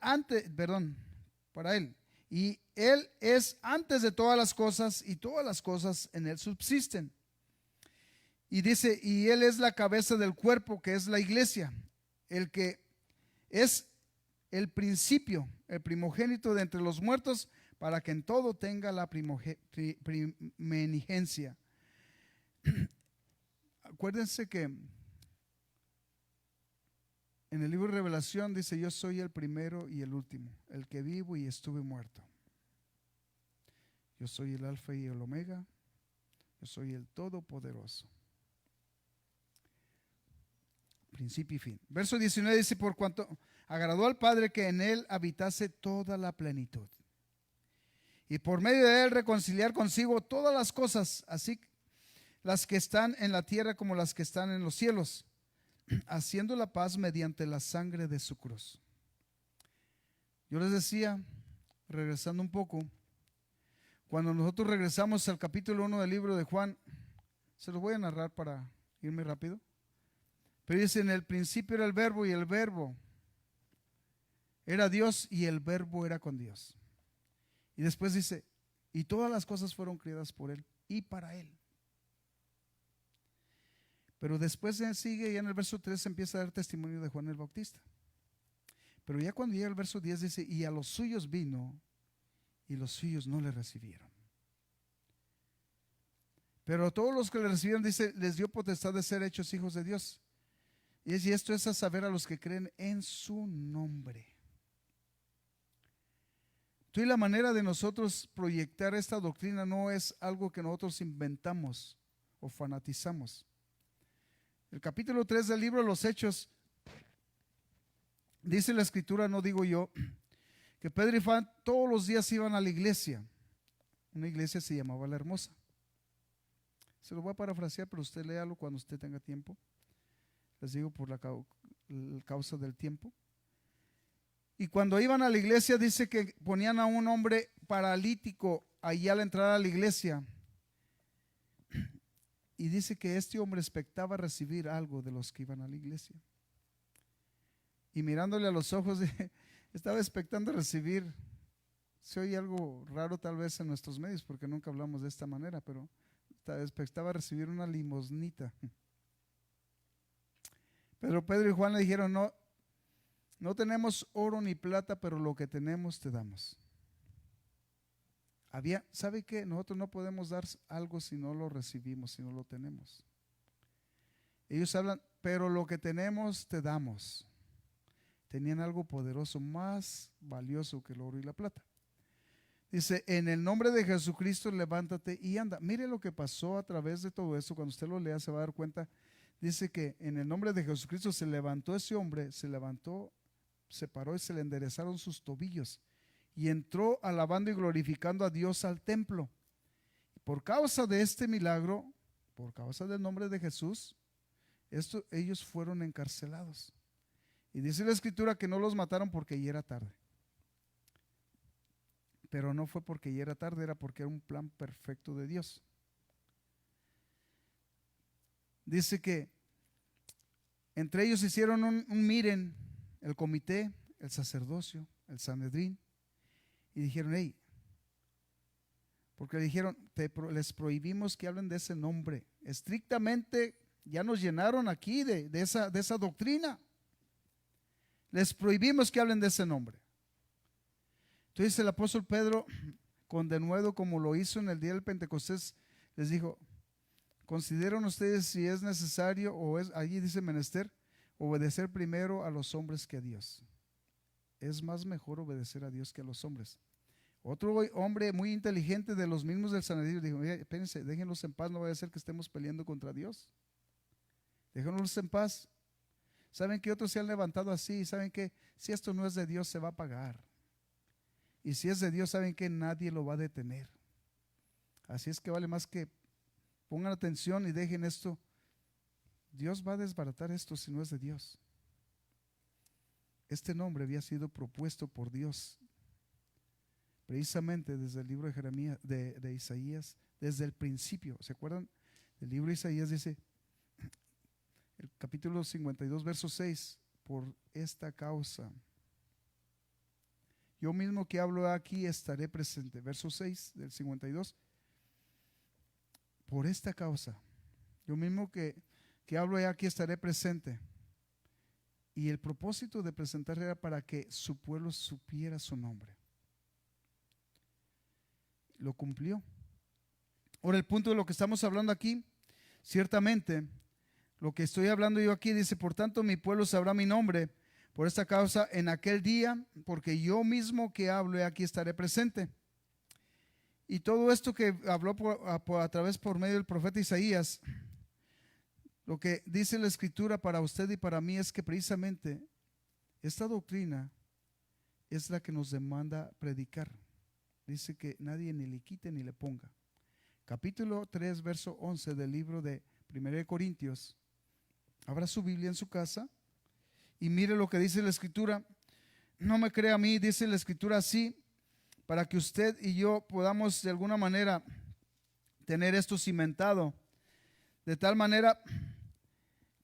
Speaker 1: para Él. Y Él es antes de todas las cosas, y todas las cosas en Él subsisten. Y dice, y Él es la cabeza del cuerpo, que es la iglesia, el que es el principio, el primogénito de entre los muertos, para que en todo tenga la primenigencia. Acuérdense que en el libro de Revelación dice, yo soy el primero y el último, el que vivo y estuve muerto. Yo soy el alfa y el omega, yo soy el todopoderoso. Principio y fin. Verso 19 dice, por cuanto agradó al Padre que en Él habitase toda la plenitud, y por medio de Él reconciliar consigo todas las cosas, así las que están en la tierra como las que están en los cielos, haciendo la paz mediante la sangre de su cruz. Yo les decía, regresando un poco, cuando nosotros regresamos al capítulo 1 del libro de Juan, se los voy a narrar para irme rápido, pero dice, en el principio era el verbo, y el verbo era Dios, y el verbo era con Dios. Y después dice, y todas las cosas fueron creadas por Él y para Él. Pero después sigue, ya en el verso 3 empieza a dar testimonio de Juan el Bautista. Pero ya cuando llega el verso 10 dice, y a los suyos vino, y los suyos no le recibieron. Pero a todos los que le recibieron, dice, les dio potestad de ser hechos hijos de Dios. Y esto es a saber, a los que creen en su nombre. Tú, y la manera de nosotros proyectar esta doctrina no es algo que nosotros inventamos o fanatizamos. El capítulo 3 del libro de los Hechos, dice la Escritura, no digo yo, que Pedro y Juan todos los días iban a la iglesia. Una iglesia se llamaba La Hermosa. Se lo voy a parafrasear, pero usted léalo cuando usted tenga tiempo. Les digo por la causa del tiempo. Y cuando iban a la iglesia, dice que ponían a un hombre paralítico allí al entrar a la iglesia. Y dice que este hombre expectaba recibir algo de los que iban a la iglesia. Y mirándole a los ojos, estaba expectando recibir. Se oye algo raro tal vez en nuestros medios, porque nunca hablamos de esta manera, pero expectaba recibir una limosnita. Pero Pedro y Juan le dijeron, no tenemos oro ni plata, pero lo que tenemos te damos. ¿Sabe qué? Nosotros no podemos dar algo si no lo recibimos, si no lo tenemos. Ellos hablan, pero lo que tenemos te damos. Tenían algo poderoso, más valioso que el oro y la plata. Dice, en el nombre de Jesucristo levántate y anda. Mire lo que pasó a través de todo eso. Cuando usted lo lea se va a dar cuenta. Dice que en el nombre de Jesucristo se levantó ese hombre, se paró y se le enderezaron sus tobillos. y entró alabando y glorificando a Dios al templo. Por causa de este milagro, por causa del nombre de Jesús, ellos fueron encarcelados. Y dice la Escritura que no los mataron porque ya era tarde. Pero no fue porque ya era tarde, era porque era un plan perfecto de Dios. Dice que entre ellos hicieron un miren, el comité, el sacerdocio, el Sanedrín, y dijeron, hey, porque le dijeron, les prohibimos que hablen de ese nombre. Estrictamente ya nos llenaron aquí de esa doctrina. Les prohibimos que hablen de ese nombre. Entonces el apóstol Pedro, con denuedo como lo hizo en el día del Pentecostés, les dijo, consideran ustedes si es necesario o es, allí dice menester, obedecer primero a los hombres que a Dios. Es más mejor obedecer a Dios que a los hombres. Otro hombre muy inteligente de los mismos del Sanedrín dijo, espérense, déjenlos en paz, no vaya a ser que estemos peleando contra Dios. Déjenlos en paz. ¿Saben que otros se han levantado así? ¿Saben que si esto no es de Dios se va a pagar? Y si es de Dios, ¿saben que nadie lo va a detener? Así es que vale más que pongan atención y dejen esto. Dios va a desbaratar esto si no es de Dios. Este nombre había sido propuesto por Dios precisamente desde el libro de Jeremías, de Isaías, desde el principio. ¿Se acuerdan? El libro de Isaías dice, el capítulo 52, verso 6, por esta causa. Yo mismo que hablo aquí estaré presente. Verso 6 del 52. Por esta causa. Yo mismo que hablo aquí estaré presente. Y el propósito de presentar era para que su pueblo supiera su nombre. Lo cumplió. Ahora el punto de lo que estamos hablando aquí, ciertamente, lo que estoy hablando yo aquí dice, por tanto mi pueblo sabrá mi nombre, por esta causa en aquel día, porque yo mismo que hablo aquí estaré presente. Y todo esto que habló por medio del profeta Isaías, lo que dice la Escritura para usted y para mí es que precisamente esta doctrina es la que nos demanda predicar. Dice que nadie ni le quite ni le ponga. Capítulo 3, verso 11 del libro de 1 Corintios. Abra su Biblia en su casa y mire lo que dice la Escritura. No me crea a mí, dice la Escritura así, para que usted y yo podamos de alguna manera tener esto cimentado, de tal manera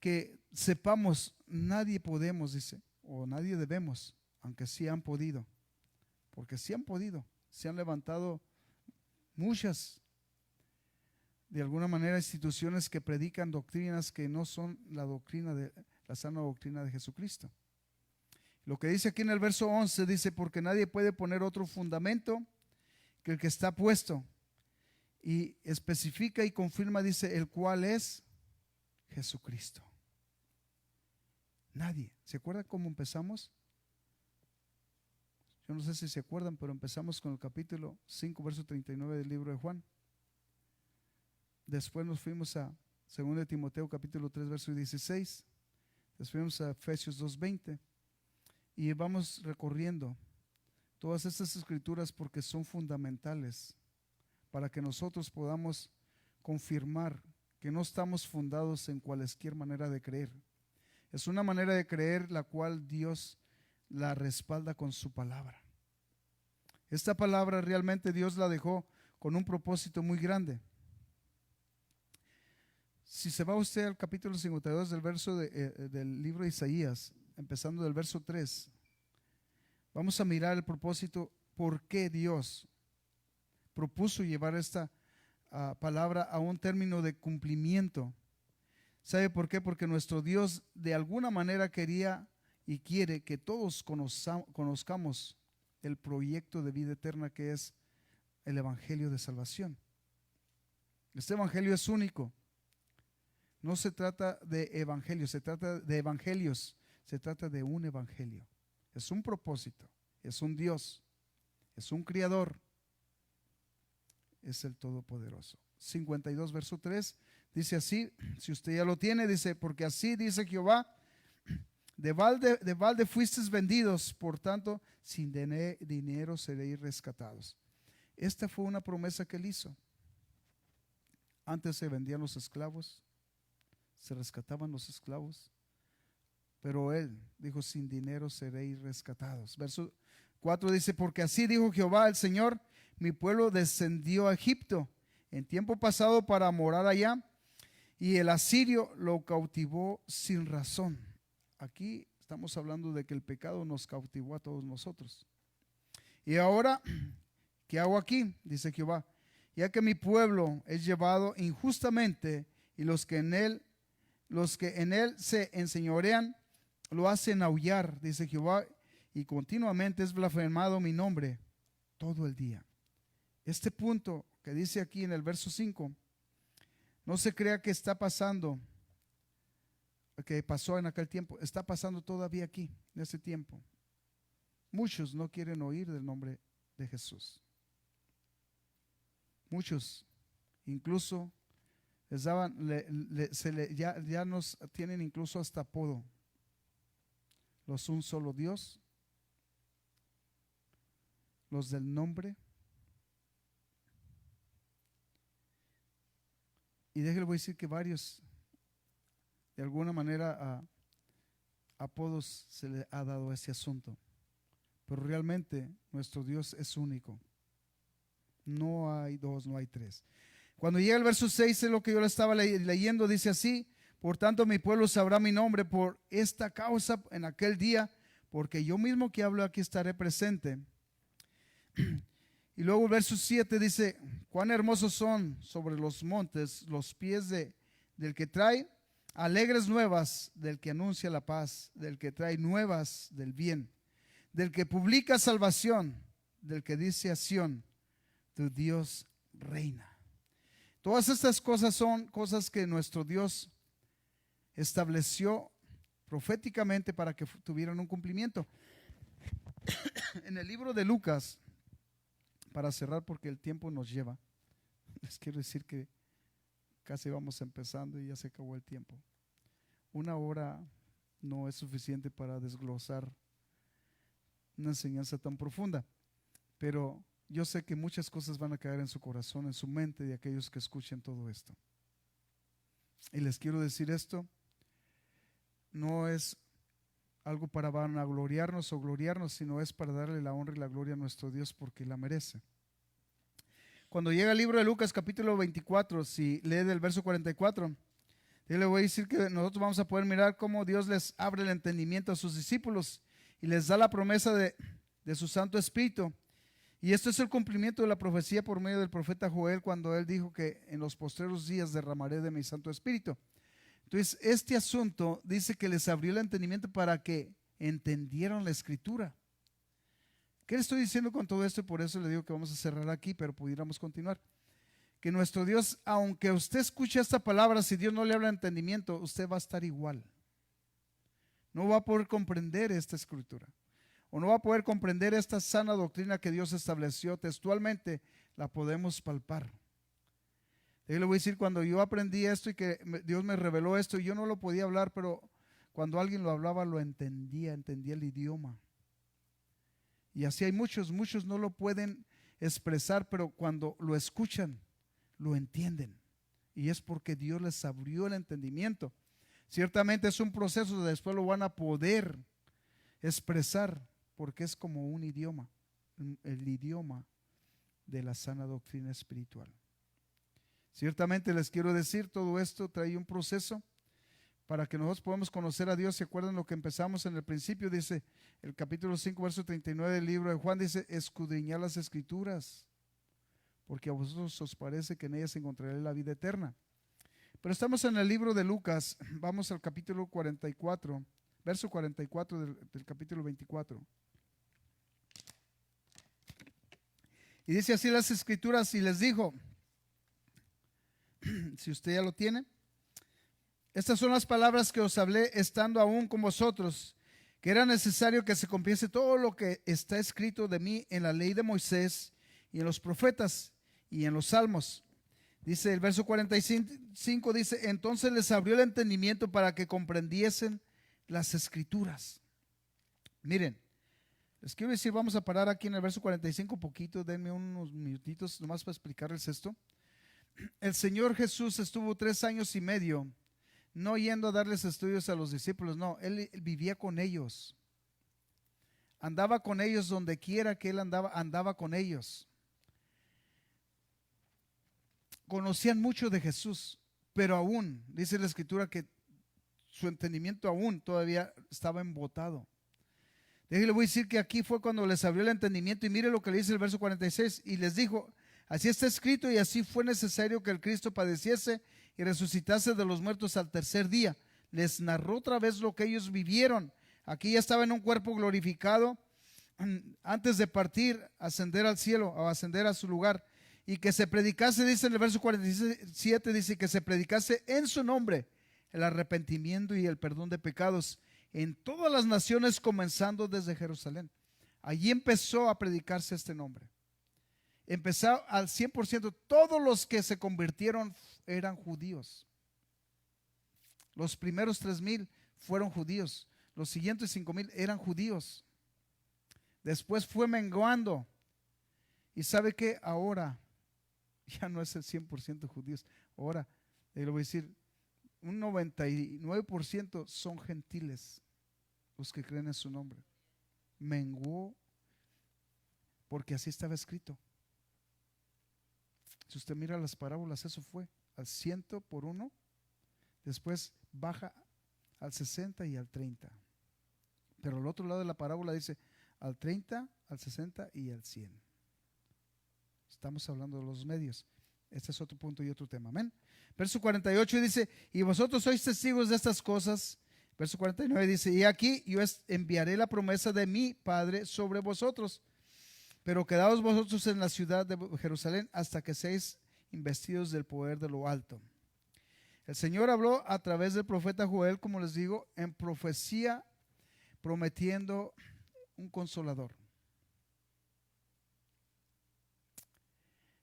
Speaker 1: que sepamos, nadie podemos, dice, o nadie debemos, aunque sí han podido, porque sí han podido, se han levantado muchas, de alguna manera, instituciones que predican doctrinas que no son la sana doctrina de Jesucristo. Lo que dice aquí en el verso 11 dice, porque nadie puede poner otro fundamento que el que está puesto. Y especifica y confirma, dice, el cual es Jesucristo. Nadie. ¿Se acuerdan cómo empezamos? Yo no sé si se acuerdan, pero empezamos con el capítulo 5, verso 39 del libro de Juan. Después nos fuimos a 2 Timoteo capítulo 3, verso 16. Después fuimos a Efesios 2:20. Y vamos recorriendo todas estas escrituras porque son fundamentales para que nosotros podamos confirmar que no estamos fundados en cualquier manera de creer. Es una manera de creer la cual Dios la respalda con su palabra. Esta palabra realmente Dios la dejó con un propósito muy grande. Si se va usted al capítulo 52 del libro de Isaías, empezando del verso 3, vamos a mirar el propósito, por qué Dios propuso llevar esta palabra a un término de cumplimiento. ¿Sabe por qué? Porque nuestro Dios de alguna manera quería y quiere que todos conozcamos el proyecto de vida eterna que es el Evangelio de salvación. Este Evangelio es único. No se trata de evangelios, se trata de evangelios, se trata de un evangelio. Es un propósito, es un Dios, es un Creador, es el Todopoderoso. 52 verso 3 dice así, si usted ya lo tiene, dice, porque así dice Jehová, De balde fuisteis vendidos, por tanto, sin dinero seréis rescatados. Esta fue una promesa que él hizo. Antes se vendían los esclavos, se rescataban los esclavos, pero él dijo, sin dinero seréis rescatados. Verso 4 dice, porque así dijo Jehová el Señor, mi pueblo descendió a Egipto en tiempo pasado para morar allá, y el asirio lo cautivó sin razón. Aquí estamos hablando de que el pecado nos cautivó a todos nosotros. Y ahora, ¿qué hago aquí? Dice Jehová, ya que mi pueblo es llevado injustamente y los que en él se enseñorean, lo hacen aullar, dice Jehová, y continuamente es blasfemado mi nombre todo el día. Este punto que dice aquí en el verso 5, no se crea que está pasando, que pasó en aquel tiempo, está pasando todavía aquí, en este tiempo. Muchos no quieren oír del nombre de Jesús. Muchos, incluso les daban, ya nos tienen incluso hasta apodo. Los un solo Dios, los del nombre. Y déjale, voy a decir que varios, de alguna manera, apodos se le ha dado a ese asunto. Pero realmente nuestro Dios es único. No hay dos, no hay tres. Cuando llega el verso 6, es lo que yo le estaba leyendo, dice así, por tanto mi pueblo sabrá mi nombre por esta causa en aquel día, porque yo mismo que hablo aquí estaré presente. Y luego el verso 7 dice, cuán hermosos son sobre los montes los pies del que trae alegres nuevas, del que anuncia la paz, del que trae nuevas del bien, del que publica salvación, del que dice a Sión, tu Dios reina. Todas estas cosas son cosas que nuestro Dios estableció proféticamente para que tuvieran un cumplimiento. En el libro de Lucas, para cerrar porque el tiempo nos lleva, les quiero decir que casi vamos empezando y ya se acabó el tiempo. 1 hora no es suficiente para desglosar una enseñanza tan profunda, pero yo sé que muchas cosas van a caer en su corazón, en su mente de aquellos que escuchen todo esto. Y les quiero decir esto, no es algo para vanagloriarnos o gloriarnos, sino es para darle la honra y la gloria a nuestro Dios porque la merece. Cuando llega el libro de Lucas capítulo 24, si lee del verso 44, yo le voy a decir que nosotros vamos a poder mirar cómo Dios les abre el entendimiento a sus discípulos y les da la promesa de su Santo Espíritu. Y esto es el cumplimiento de la profecía por medio del profeta Joel, cuando él dijo que en los postreros días derramaré de mi Santo Espíritu. Entonces, este asunto dice que les abrió el entendimiento para que entendieran la Escritura. ¿Qué le estoy diciendo con todo esto? Y por eso le digo que vamos a cerrar aquí, pero pudiéramos continuar. Que nuestro Dios, aunque usted escuche esta palabra, si Dios no le habla entendimiento, usted va a estar igual. No va a poder comprender esta Escritura. O no va a poder comprender esta sana doctrina que Dios estableció textualmente, la podemos palpar. Yo le voy a decir, cuando yo aprendí esto y que Dios me reveló esto, y yo no lo podía hablar, pero cuando alguien lo hablaba lo entendía el idioma. Y así hay muchos no lo pueden expresar, pero cuando lo escuchan, lo entienden. Y es porque Dios les abrió el entendimiento. Ciertamente es un proceso, después lo van a poder expresar, porque es como un idioma, el idioma de la sana doctrina espiritual. Ciertamente les quiero decir, todo esto trae un proceso para que nosotros podamos conocer a Dios. ¿Se acuerdan lo que empezamos en el principio? Dice el capítulo 5, verso 39 del libro de Juan, dice, escudriñad las Escrituras, porque a vosotros os parece que en ellas encontraré la vida eterna. Pero estamos en el libro de Lucas, vamos al capítulo 44, verso 44 del capítulo 24. Y dice así las Escrituras, y les dijo, si usted ya lo tiene, estas son las palabras que os hablé estando aún con vosotros, que era necesario que se cumpliese todo lo que está escrito de mí en la ley de Moisés y en los profetas y en los salmos. Dice el verso 45, dice, entonces les abrió el entendimiento para que comprendiesen las escrituras. Miren, les quiero decir, vamos a parar aquí en el verso 45 un poquito, denme unos minutitos nomás para explicarles esto. El Señor Jesús estuvo 3 años y medio no yendo a darles estudios a los discípulos, no, él vivía con ellos. Andaba con ellos donde quiera que él andaba con ellos. Conocían mucho de Jesús, pero aún, dice la Escritura, que su entendimiento aún todavía estaba embotado. Le voy a decir que aquí fue cuando les abrió el entendimiento, y mire lo que le dice el verso 46, y les dijo: así está escrito, y así fue necesario que el Cristo padeciese y resucitase de los muertos al tercer día. Les narró otra vez lo que ellos vivieron. Aquí ya estaba en un cuerpo glorificado antes de partir, ascender al cielo o ascender a su lugar, y que se predicase, dice en el verso 47, dice que se predicase en su nombre el arrepentimiento y el perdón de pecados en todas las naciones, comenzando desde Jerusalén. Allí empezó a predicarse este nombre. Empezó al 100%. Todos los que se convirtieron eran judíos. Los primeros 3,000 fueron judíos. Los siguientes 5,000 eran judíos. Después fue menguando. Y sabe que ahora ya no es el 100% judíos. Ahora, le voy a decir, un 99% son gentiles los que creen en su nombre. Menguó porque así estaba escrito. Si usted mira las parábolas, eso fue al 100 por 1, después baja al 60 y al 30. Pero al otro lado de la parábola dice al 30, al 60 y al 100. Estamos hablando de los medios. Este es otro punto y otro tema. Amén. Verso 48 dice: y vosotros sois testigos de estas cosas. Verso 49 dice: y aquí yo enviaré la promesa de mi Padre sobre vosotros, pero quedaos vosotros en la ciudad de Jerusalén hasta que seáis investidos del poder de lo alto. El Señor habló a través del profeta Joel, como les digo, en profecía, prometiendo un consolador.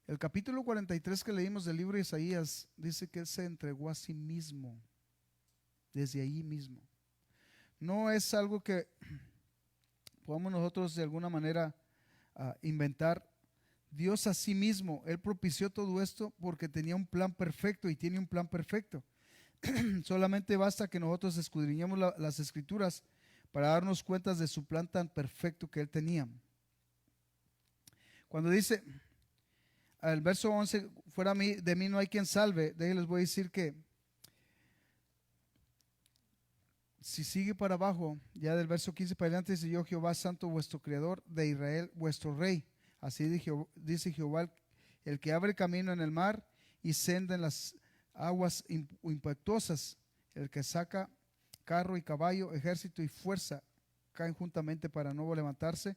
Speaker 1: El capítulo 43 que leímos del libro de Isaías dice que Él se entregó a sí mismo, desde ahí mismo. No es algo que podamos nosotros de alguna manera inventar. Dios a sí mismo, Él propició todo esto porque tenía un plan perfecto y tiene un plan perfecto. Solamente basta que nosotros escudriñemos las Escrituras para darnos cuenta de su plan tan perfecto que Él tenía. Cuando dice al verso 11, fuera de mí no hay quien salve, de ahí les voy a decir que si sigue para abajo, ya del verso 15 para adelante, dice: yo Jehová santo, vuestro creador, de Israel vuestro rey. Así dice Jehová, el que abre camino en el mar y senda en las aguas impetuosas, el que saca carro y caballo, ejército y fuerza, caen juntamente para no levantarse.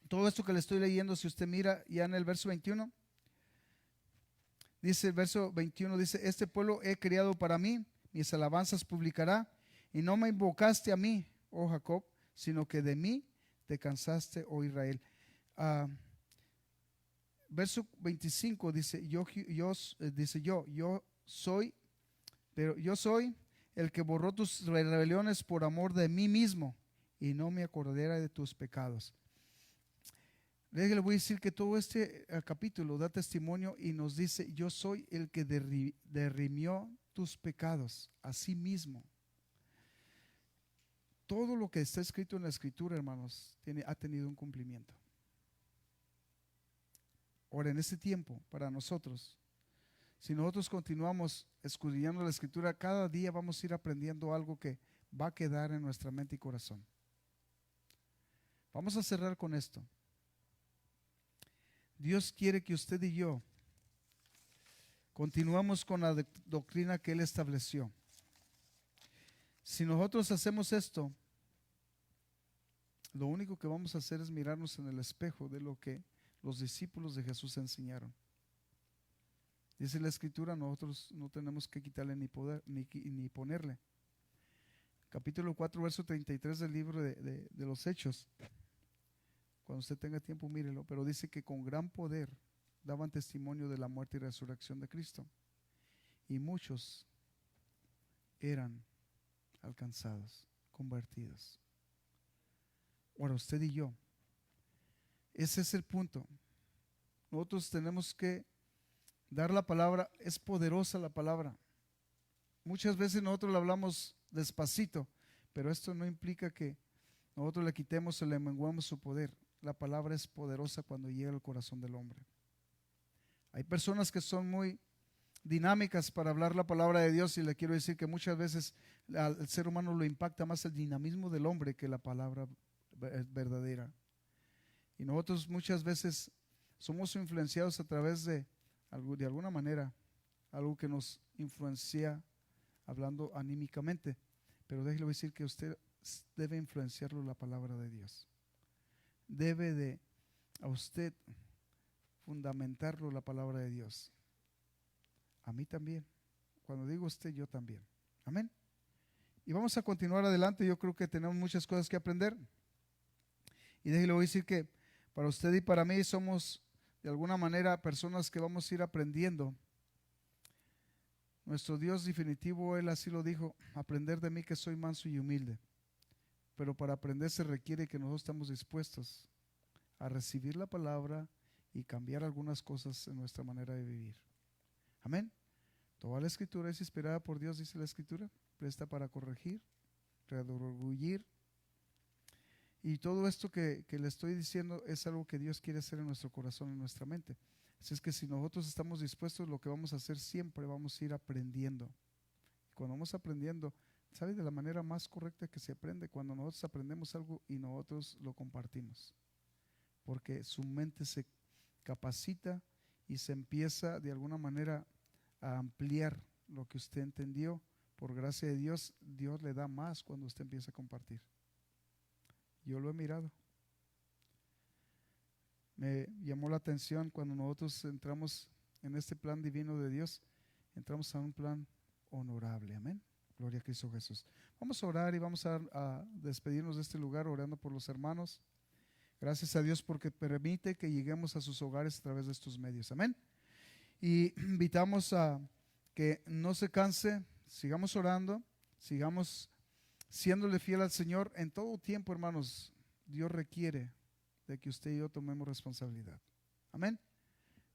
Speaker 1: Todo esto que le estoy leyendo, si usted mira ya en el verso 21, dice el verso 21, dice: este pueblo he criado para mí, mis alabanzas publicará, y no me invocaste a mí, oh Jacob, sino que de mí te cansaste, oh Israel. Verso 25 dice: yo soy, pero yo soy el que borró tus rebeliones por amor de mí mismo, y no me acordaré de tus pecados. Le voy a decir que todo este capítulo da testimonio y nos dice: yo soy el que derrimió tus pecados a sí mismo. Todo lo que está escrito en la Escritura, hermanos, ha tenido un cumplimiento. Ahora, en este tiempo, para nosotros, si nosotros continuamos escudriñando la Escritura, cada día vamos a ir aprendiendo algo que va a quedar en nuestra mente y corazón. Vamos a cerrar con esto. Dios quiere que usted y yo continuemos con la doctrina que Él estableció. Si nosotros hacemos esto, lo único que vamos a hacer es mirarnos en el espejo de lo que los discípulos de Jesús enseñaron. Dice la Escritura: nosotros no tenemos que quitarle ni poder ni ponerle. Capítulo 4, verso 33 del libro de los Hechos. Cuando usted tenga tiempo, mírelo. Pero dice que con gran poder daban testimonio de la muerte y resurrección de Cristo. Y muchos eran alcanzados, convertidos. Ahora usted y yo, ese es el punto. Nosotros tenemos que dar la palabra. Es poderosa la palabra. Muchas veces nosotros la hablamos despacito, pero esto no implica que nosotros le quitemos o le menguemos su poder. La palabra es poderosa cuando llega al corazón del hombre. Hay personas que son muy dinámicas para hablar la palabra de Dios, y le quiero decir que muchas veces al ser humano lo impacta más el dinamismo del hombre que la palabra verdadera. Y nosotros muchas veces somos influenciados a través de alguna manera, algo que nos influencia hablando anímicamente. Pero déjelo decir que usted debe influenciarlo la palabra de Dios. Debe de a usted fundamentarlo la palabra de Dios. A mí también. Cuando digo usted, yo también. Amén. Y vamos a continuar adelante. Yo creo que tenemos muchas cosas que aprender. Y déjelo decir que para usted y para mí somos de alguna manera personas que vamos a ir aprendiendo. Nuestro Dios definitivo, Él así lo dijo: aprender de mí que soy manso y humilde. Pero para aprender se requiere que nosotros estemos dispuestos a recibir la palabra y cambiar algunas cosas en nuestra manera de vivir. Amén. Toda la escritura es inspirada por Dios, dice la escritura, presta para corregir, redarguir. Y todo esto que le estoy diciendo es algo que Dios quiere hacer en nuestro corazón, en nuestra mente. Así es que si nosotros estamos dispuestos, lo que vamos a hacer siempre, vamos a ir aprendiendo. Cuando vamos aprendiendo, ¿sabe de la manera más correcta que se aprende? Cuando nosotros aprendemos algo y nosotros lo compartimos. Porque su mente se capacita y se empieza de alguna manera a ampliar lo que usted entendió. Por gracia de Dios, Dios le da más cuando usted empieza a compartir. Yo lo he mirado. Me llamó la atención cuando nosotros entramos en este plan divino de Dios, entramos a un plan honorable. Amén. Gloria a Cristo Jesús. Vamos a orar y vamos a despedirnos de este lugar orando por los hermanos. Gracias a Dios porque permite que lleguemos a sus hogares a través de estos medios. Amén. Y invitamos a que no se canse, sigamos orando, sigamos siéndole fiel al Señor en todo tiempo, hermanos. Dios requiere de que usted y yo tomemos responsabilidad. Amén.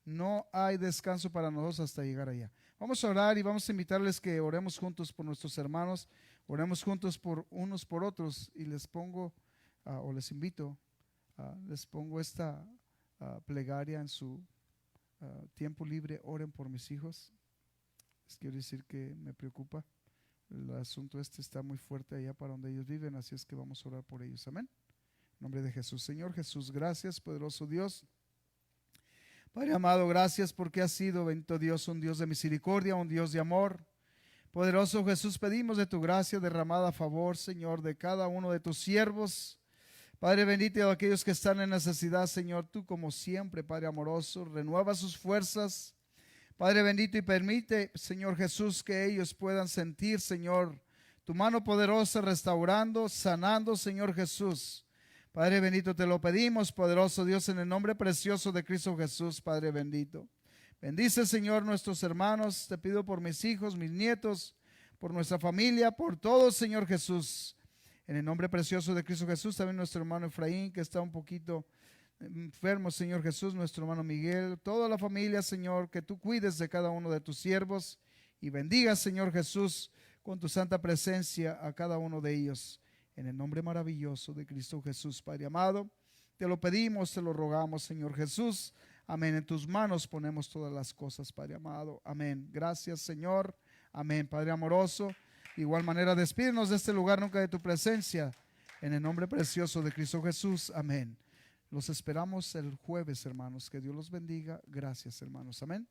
Speaker 1: No hay descanso para nosotros hasta llegar allá. Vamos a orar y vamos a invitarles que oremos juntos por nuestros hermanos, oremos juntos por unos por otros, y les pongo o les invito, les pongo esta plegaria en su tiempo libre. Oren por mis hijos. Les quiero decir que me preocupa. El asunto está muy fuerte allá para donde ellos viven, así es que vamos a orar por ellos. Amén. En nombre de Jesús. Señor Jesús, gracias, poderoso Dios. Padre amado, gracias porque has sido, bendito Dios, un Dios de misericordia, un Dios de amor. Poderoso Jesús, pedimos de tu gracia derramada a favor, Señor, de cada uno de tus siervos. Padre bendito, a aquellos que están en necesidad, Señor, tú como siempre, Padre amoroso, renueva sus fuerzas. Padre bendito, y permite, Señor Jesús, que ellos puedan sentir, Señor, tu mano poderosa restaurando, sanando, Señor Jesús. Padre bendito, te lo pedimos, poderoso Dios, en el nombre precioso de Cristo Jesús, Padre bendito. Bendice, Señor, nuestros hermanos. Te pido por mis hijos, mis nietos, por nuestra familia, por todos, Señor Jesús. En el nombre precioso de Cristo Jesús, también nuestro hermano Efraín, que está un poquito enfermo, Señor Jesús, nuestro hermano Miguel, toda la familia, Señor, que tú cuides de cada uno de tus siervos y bendigas, Señor Jesús, con tu santa presencia a cada uno de ellos. En el nombre maravilloso de Cristo Jesús, Padre amado, te lo pedimos, te lo rogamos, Señor Jesús. Amén. En tus manos ponemos todas las cosas, Padre amado. Amén. Gracias, Señor. Amén. Padre amoroso, de igual manera despídenos de este lugar, nunca de tu presencia. En el nombre precioso de Cristo Jesús. Amén. Los esperamos el jueves, hermanos. Que Dios los bendiga. Gracias, hermanos. Amén.